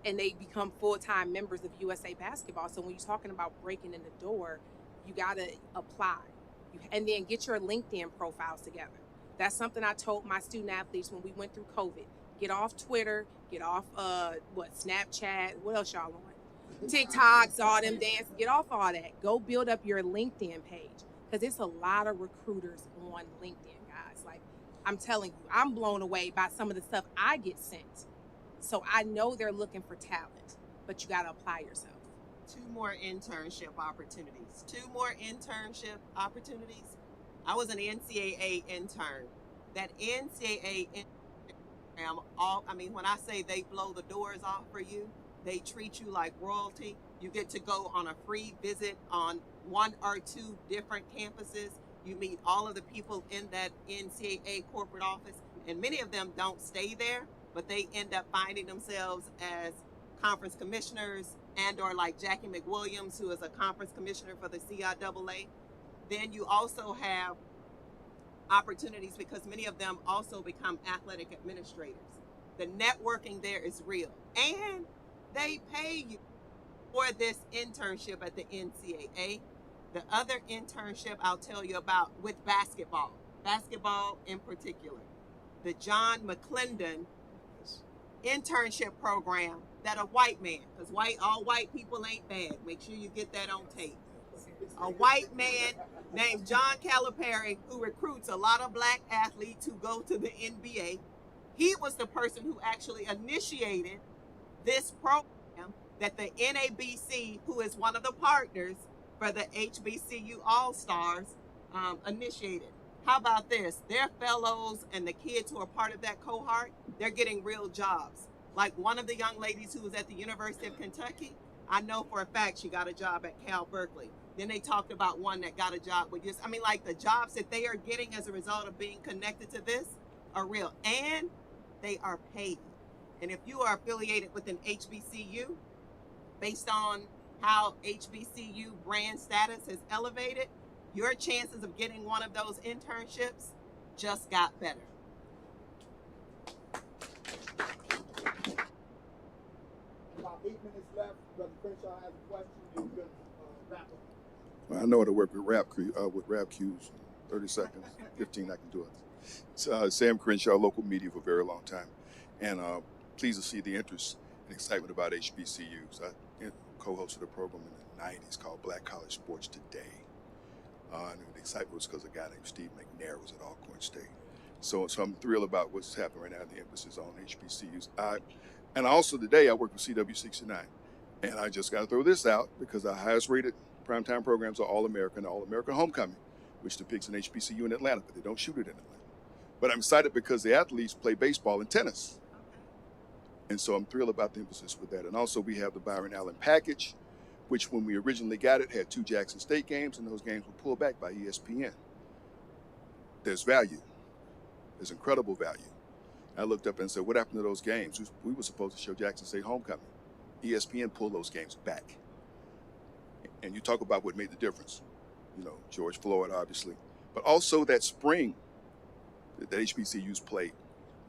and they become full-time members of USA Basketball. So when you're talking about breaking in the door, you got to apply. And then get your LinkedIn profiles together. That's something I told my student athletes when we went through COVID. Get off Twitter, get off Snapchat, what else y'all on? TikToks, all them dances, get off all that. Go build up your LinkedIn page, because it's a lot of recruiters on LinkedIn, guys. Like, I'm telling you, I'm blown away by some of the stuff I get sent. So I know they're looking for talent, but you got to apply yourself. 2 more internship opportunities. 2 more internship opportunities. I was an NCAA intern. That NCAA program, when I say they blow the doors off for you, they treat you like royalty. You get to go on a free visit on 1 or 2 different campuses. You meet all of the people in that NCAA corporate office, and many of them don't stay there, but they end up finding themselves as conference commissioners, and or like Jackie McWilliams, who is a conference commissioner for the CIAA. Then you also have opportunities, because many of them also become athletic administrators. The networking there is real, and they pay you for this internship at the NCAA. The other internship I'll tell you about with basketball in particular, the John McClendon internship program that a white man, because all white people ain't bad. Make sure you get that on tape. A white man named John Calipari, who recruits a lot of black athletes who go to the NBA. He was the person who actually initiated this program that the NABC, who is one of the partners for the HBCU All Stars, initiated. How about this? Their fellows and the kids who are part of that cohort, they're getting real jobs. Like one of the young ladies who was at the University of Kentucky, I know for a fact she got a job at Cal Berkeley. Then they talked about one that got a job with just, the jobs that they are getting as a result of being connected to this are real, and they are paid. And if you are affiliated with an HBCU, based on how HBCU brand status has elevated, your chances of getting one of those internships just got better. About 8 minutes left. Brother Crenshaw has a question. You can wrap up. Well, I know how to work with rap cues. 30 seconds, 15, I can do it. It's Sam Crenshaw, local media for a very long time. And pleased to see the interest and excitement about HBCUs. I co-hosted a program in the 90s called Black College Sports Today. And the excitement was because a guy named Steve McNair was at Alcorn State. So I'm thrilled about what's happening right now, the emphasis on HBCUs. And also today I work with CW69. And I just got to throw this out because our highest rated primetime programs are All-American Homecoming, which depicts an HBCU in Atlanta, but they don't shoot it in Atlanta. But I'm excited because the athletes play baseball and tennis. And so I'm thrilled about the emphasis with that. And also we have the Byron Allen package, which when we originally got it had 2 Jackson State games, and those games were pulled back by ESPN. there's value. There's incredible value. I looked up and said, what happened to those games? We were supposed to show Jackson State homecoming. ESPN pulled those games back. And you talk about what made the difference. You know, George Floyd, obviously. But also that spring that HBCUs played.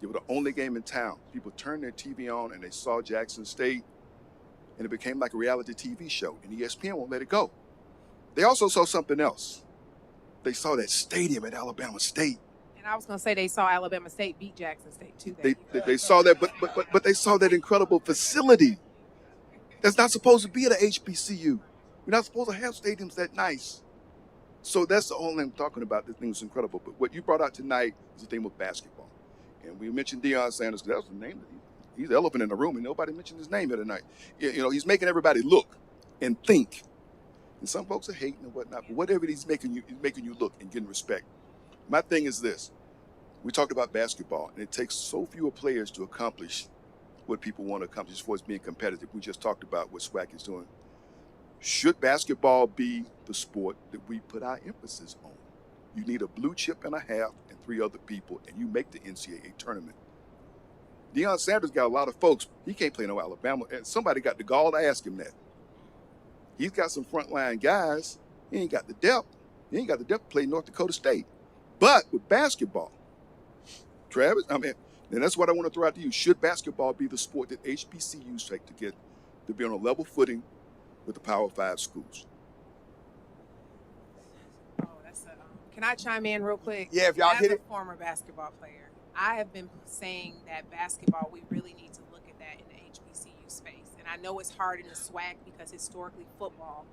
They were the only game in town. People turned their TV on and they saw Jackson State, and it became like a reality TV show, and ESPN won't let it go. They also saw something else. They saw that stadium at Alabama State. And I was going to say they saw Alabama State beat Jackson State too. They saw that, but they saw that incredible facility that's not supposed to be at a HBCU. We're not supposed to have stadiums that nice. So that's the whole thing I'm talking about. This thing is incredible. But what you brought out tonight is the thing with basketball. And we mentioned Deion Sanders, because that was the name. He's the elephant in the room, and nobody mentioned his name here tonight. You know, he's making everybody look and think. And some folks are hating and whatnot, but whatever he's making you look and getting respect. My thing is this. We talked about basketball, and it takes so few players to accomplish what people want to accomplish as far as being competitive. We just talked about what SWAC is doing. Should basketball be the sport that we put our emphasis on? You need a blue chip and a half and 3 other people, and you make the NCAA tournament. Deion Sanders got a lot of folks. He can't play no Alabama, and somebody got the gall to ask him that. He's got some frontline guys. He ain't got the depth. He ain't got the depth to play North Dakota State. But with basketball, Travis, and that's what I want to throw out to you. Should basketball be the sport that HBCUs take to get to be on a level footing with the Power 5 schools? Oh, that's a. Can I chime in real quick? Yeah, if y'all hit it. As a former basketball player, I have been saying that basketball, we really need to look at that in the HBCU space. And I know it's hard in the SWAC because historically football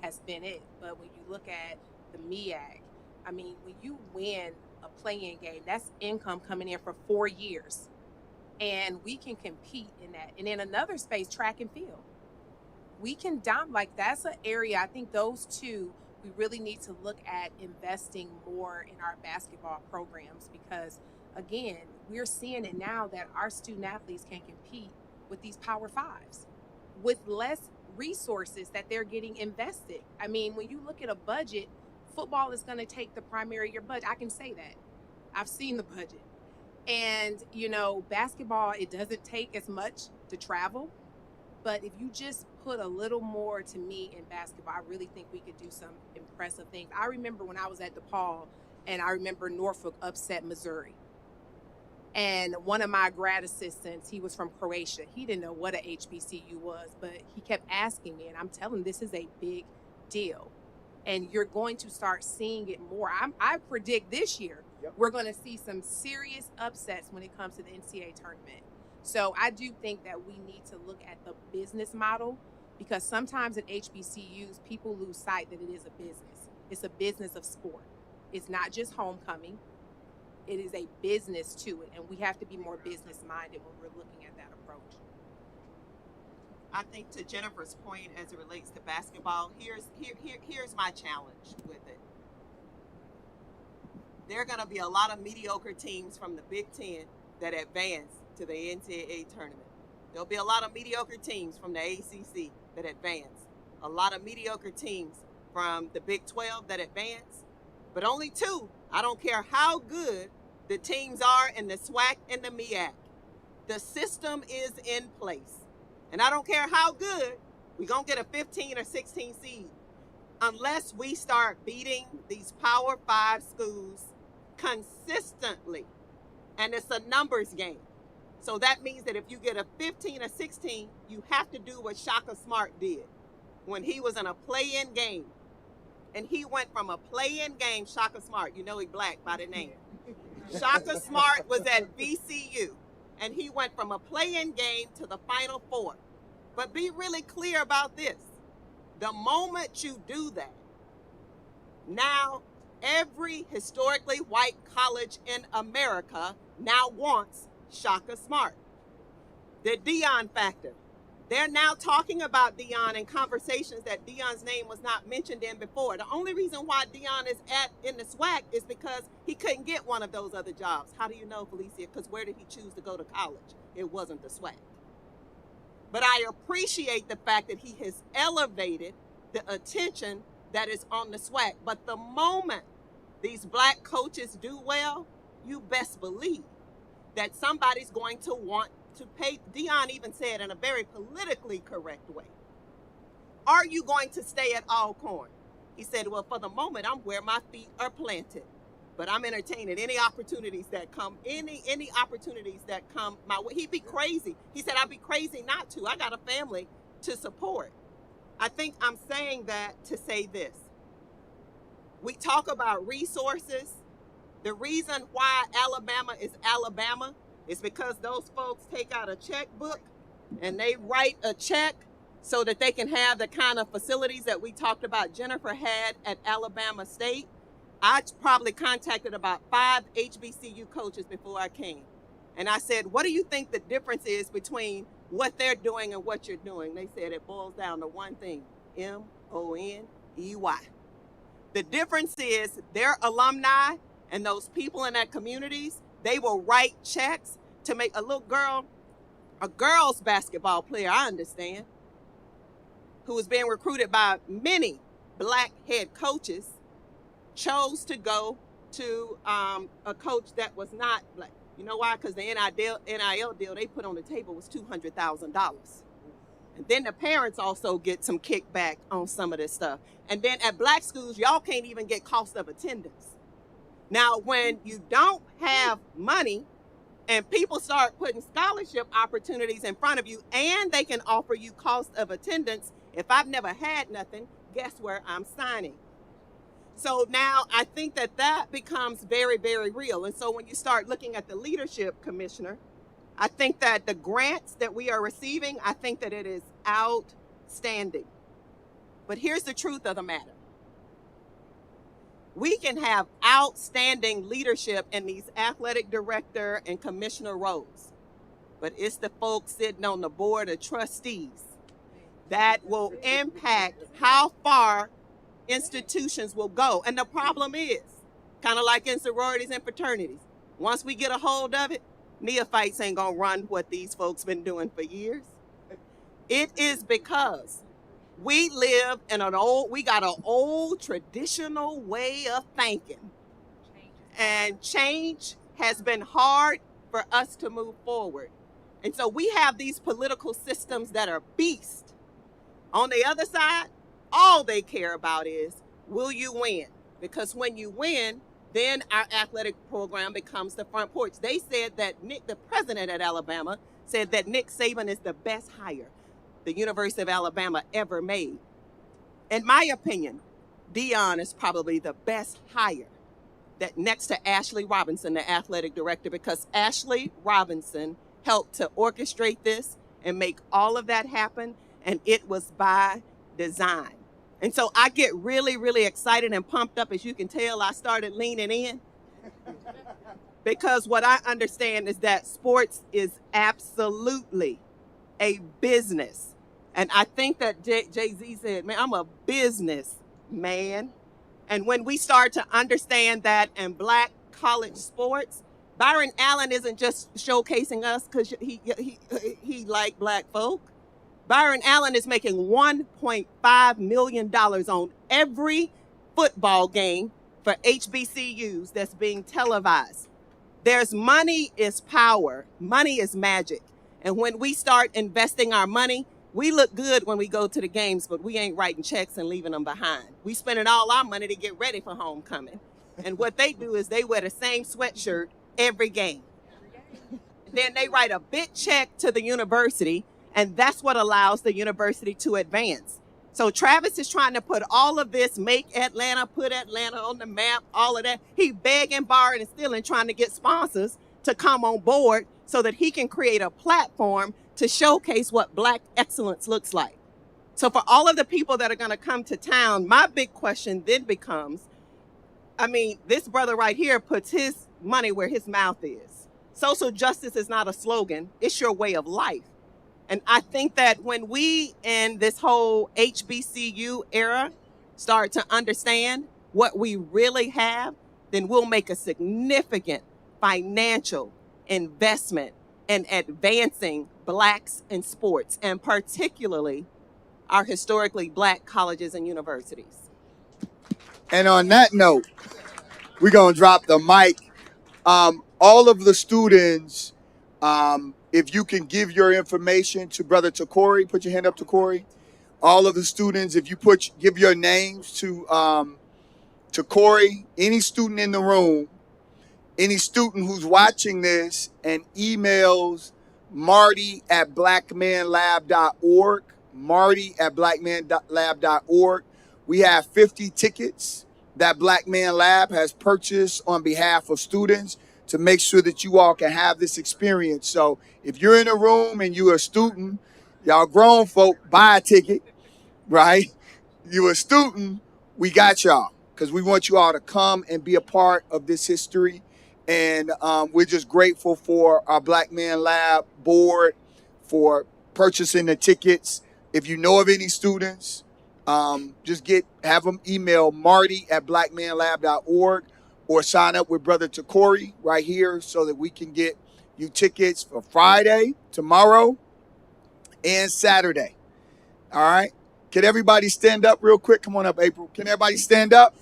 has been it. But when you look at the MEAC, I mean, when you win a play-in game, that's income coming in for 4 years. And we can compete in that. And in another space, track and field. We can like that's an area, I think those two, we really need to look at investing more in our basketball programs because, again, we're seeing it now that our student athletes can compete with these Power 5s with less resources that they're getting invested. I mean, when you look at a budget, football is going to take the primary of your budget. I can say that. I've seen the budget. And, you know, basketball, it doesn't take as much to travel. But if you just put a little more to me in basketball, I really think we could do some impressive things. I remember when I was at DePaul, and I remember Norfolk upset Missouri. And one of my grad assistants, he was from Croatia. He didn't know what a HBCU was, but he kept asking me, and I'm telling him this is a big deal. And you're going to start seeing it more. I predict this year, we're going to see some serious upsets when it comes to the NCAA tournament. So I do think that we need to look at the business model because sometimes at HBCUs, people lose sight that it is a business. It's a business of sport. It's not just homecoming. It is a business to it, and we have to be more business-minded when we're looking at that approach. I think to Jennifer's point as it relates to basketball, here's my challenge with it. There are going to be a lot of mediocre teams from the Big Ten that advance to the NCAA tournament. There'll be a lot of mediocre teams from the ACC that advance. A lot of mediocre teams from the Big 12 that advance. But only 2. I don't care how good the teams are in the SWAC and the MEAC. The system is in place. And I don't care how good, we're going to get a 15 or 16 seed. Unless we start beating these Power 5 schools consistently. And it's a numbers game. So that means that if you get a 15 or 16, you have to do what Shaka Smart did when he was in a play-in game. And he went from a play-in game, Shaka Smart, you know he black by the name. Shaka Smart was at VCU, and he went from a play-in game to the Final Four. But be really clear about this. The moment you do that, now every historically white college in America now wants Shaka Smart. The Deion factor. They're now talking about Deion in conversations that Deion's name was not mentioned in before. The only reason why Deion is in the SWAC is because he couldn't get one of those other jobs. How do you know, Felicia? Because where did he choose to go to college? It wasn't the SWAC. But I appreciate the fact that he has elevated the attention that is on the SWAC. But the moment these black coaches do well, you best believe that somebody's going to want to pay. Dion even said in a very politically correct way, are you going to stay at Alcorn? He said, well, for the moment, I'm where my feet are planted. But I'm entertaining any opportunities that come, any opportunities that come my way. He'd be crazy. He said, I'd be crazy not to. I got a family to support. I think I'm saying that to say this. We talk about resources. The reason why Alabama is because those folks take out a checkbook and they write a check so that they can have the kind of facilities that we talked about Jennifer had at Alabama State. I probably contacted about 5 HBCU coaches before I came. And I said, what do you think the difference is between what they're doing and what you're doing? They said it boils down to one thing, MONEY. The difference is their alumni and those people in that communities, they will write checks to make a little girl, a girls basketball player, I understand, who was being recruited by many black head coaches, chose to go to a coach that was not black. You know why? Because the NIL deal they put on the table was $200,000. And then the parents also get some kickback on some of this stuff. And then at black schools, y'all can't even get cost of attendance. Now, when you don't have money and people start putting scholarship opportunities in front of you and they can offer you cost of attendance, if I've never had nothing, guess where I'm signing? So now I think that becomes very, very real. And so when you start looking at the leadership, Commissioner, I think that the grants that we are receiving, I think that it is outstanding. But here's the truth of the matter. We can have outstanding leadership in these athletic director and commissioner roles, but it's the folks sitting on the board of trustees that will impact how far institutions will go. And the problem is, kind of like in sororities and fraternities, once we get a hold of it, neophytes ain't gonna run what these folks been doing for years. It is because we live in we got an old traditional way of thinking. And change has been hard for us to move forward. And so we have these political systems that are beasts. On the other side, all they care about is, will you win? Because when you win, then our athletic program becomes the front porch. They said that Nick, the president at Alabama, said that Nick Saban is the best hire the University of Alabama ever made. In my opinion, Dion is probably the best hire, that next to Ashley Robinson, the athletic director, because Ashley Robinson helped to orchestrate this and make all of that happen, and it was by design. And so I get really, really excited and pumped up. As you can tell, I started leaning in because what I understand is that sports is absolutely a business. And I think that Jay-Z said, man, I'm a business man. And when we start to understand that in black college sports, Byron Allen isn't just showcasing us because he like black folk. Byron Allen is making $1.5 million on every football game for HBCUs that's being televised. There's money is power. Money is magic. And when we start investing our money, we look good when we go to the games, but we ain't writing checks and leaving them behind. We spending all our money to get ready for homecoming. And what they do is they wear the same sweatshirt every game. Then they write a big check to the university, and that's what allows the university to advance. So Travis is trying to put all of this, make Atlanta, put Atlanta on the map, all of that. He begging, borrowing, and stealing, trying to get sponsors to come on board so that he can create a platform to showcase what black excellence looks like. So for all of the people that are going to come to town, my big question then becomes, I mean, this brother right here puts his money where his mouth is. Social justice is not a slogan. It's your way of life. And I think that when we in this whole HBCU era start to understand what we really have, then we'll make a significant financial investment in advancing blacks in sports, and particularly our historically black colleges and universities. And on that note, We're going to drop the mic. All of the students, if you can give your information to Brother Takori, put your hand up, Takori. All of the students, if you give your names to Takori, any student in the room, any student who's watching this and emails marty@blackmanlab.org, marty@blackmanlab.org. We have 50 tickets that Black Man Lab has purchased on behalf of students to make sure that you all can have this experience. So if you're in a room and you're a student, y'all grown folk, buy a ticket, right? You're a student, we got y'all, because we want you all to come and be a part of this history. And we're just grateful for our Black Man Lab board for purchasing the tickets. If you know of any students, just have them email marty@blackmanlab.org or sign up with Brother Takori right here so that we can get you tickets for Friday, tomorrow, and Saturday. All right. Can everybody stand up real quick? Come on up, April. Can everybody stand up?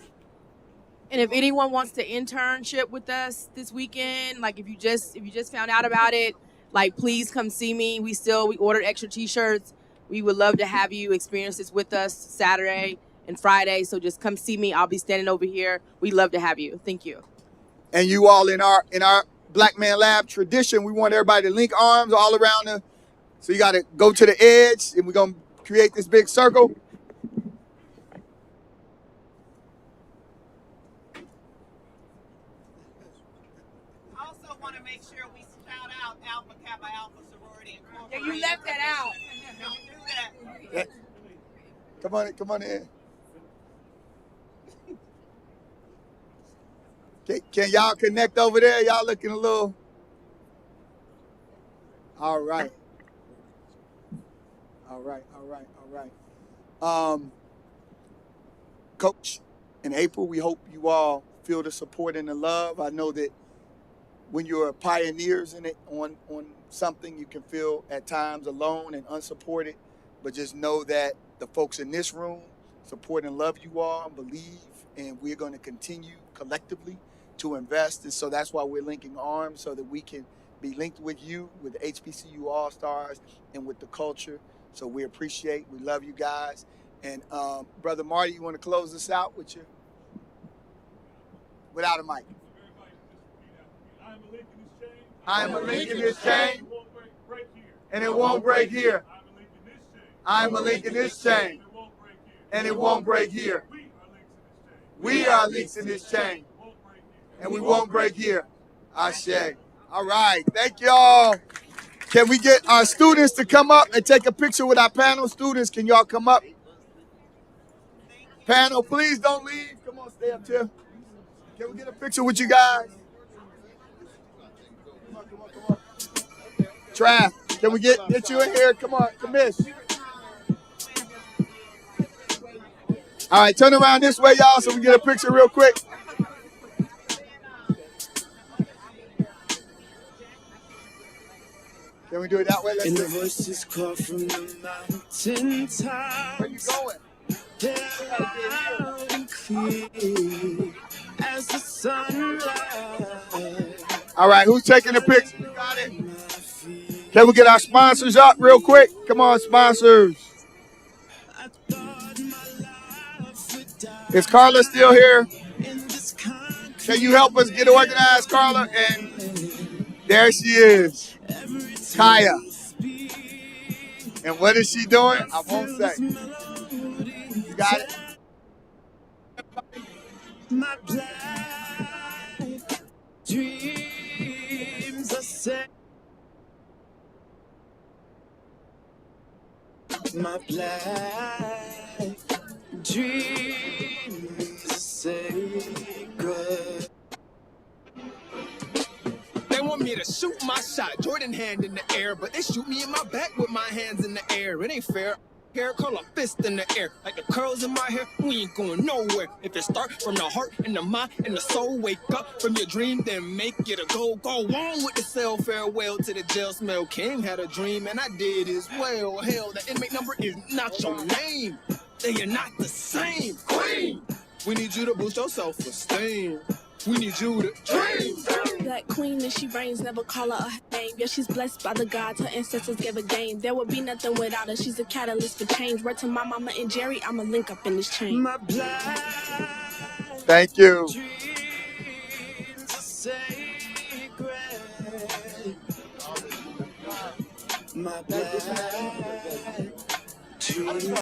And if anyone wants to internship with us this weekend, like if you just found out about it, like please come see me. We ordered extra t-shirts. We would love to have you experience this with us Saturday and Friday. So just come see me. I'll be standing over here. We'd love to have you. Thank you. And you all in our Black Man Lab tradition, we want everybody to link arms all around so you got to go to the edge and we're going to create this big circle. Also want to make sure we shout out Alpha Kappa Alpha Sorority Incorporated. Yeah, you left that out. Don't do that. Come on in. Can y'all connect over there? Y'all looking a little. All right. Coach and April, we hope you all feel the support and the love. I know that when you're pioneers in it on something, you can feel at times alone and unsupported, but just know that the folks in this room support and love you all and believe, and we're going to continue collectively to invest. And so that's why we're linking arms so that we can be linked with you, with the HBCU All Stars, and with the culture. So we love you guys. And Brother Marty, you want to close this out without a mic? I am a link in this chain, and it won't break here. I am a link in this chain, and it won't break here. We are links in this chain, and we won't break here. Ashe. All right, thank y'all. Can we get our students to come up and take a picture with our panel? Students, can y'all come up? Panel, please don't leave. Come on, stay up here. Can we get a picture with you guys? Come on. Trav, can we get you in here? Come on, commish. All right, turn around this way, y'all, so we get a picture real quick. Can we do it that way? Let's and the voices call from the mountain top. Where you going? They're loud and clear as the sunlight. All right, who's taking the picture? You got it. Can we get our sponsors up real quick? Come on, sponsors. Is Carla still here? Can you help us get organized, Carla? And there she is. Kaya. And what is she doing? I won't say. You got it? My black dreams are set. My black dreams are sacred. They want me to shoot my shot, Jordan hand in the air, but they shoot me in my back with my hands in the air. It ain't fair. Hair, curl a fist in the air, like the curls in my hair. We ain't going nowhere. If it start from the heart and the mind and the soul, wake up from your dream, then make it a goal. Go on with the cell, farewell to the jail smell. King had a dream and I did as well. Hell, the inmate number is not your name. They are not the same. Queen, we need you to boost your self-esteem. We need you to dream. Black queen and she reigns, never call her a name. Yeah, she's blessed by the gods, her ancestors gave her game. There would be nothing without her, she's a catalyst for change. Word to my mama and Jerry, I'ma link up in this chain. My blood. Thank you. My blood.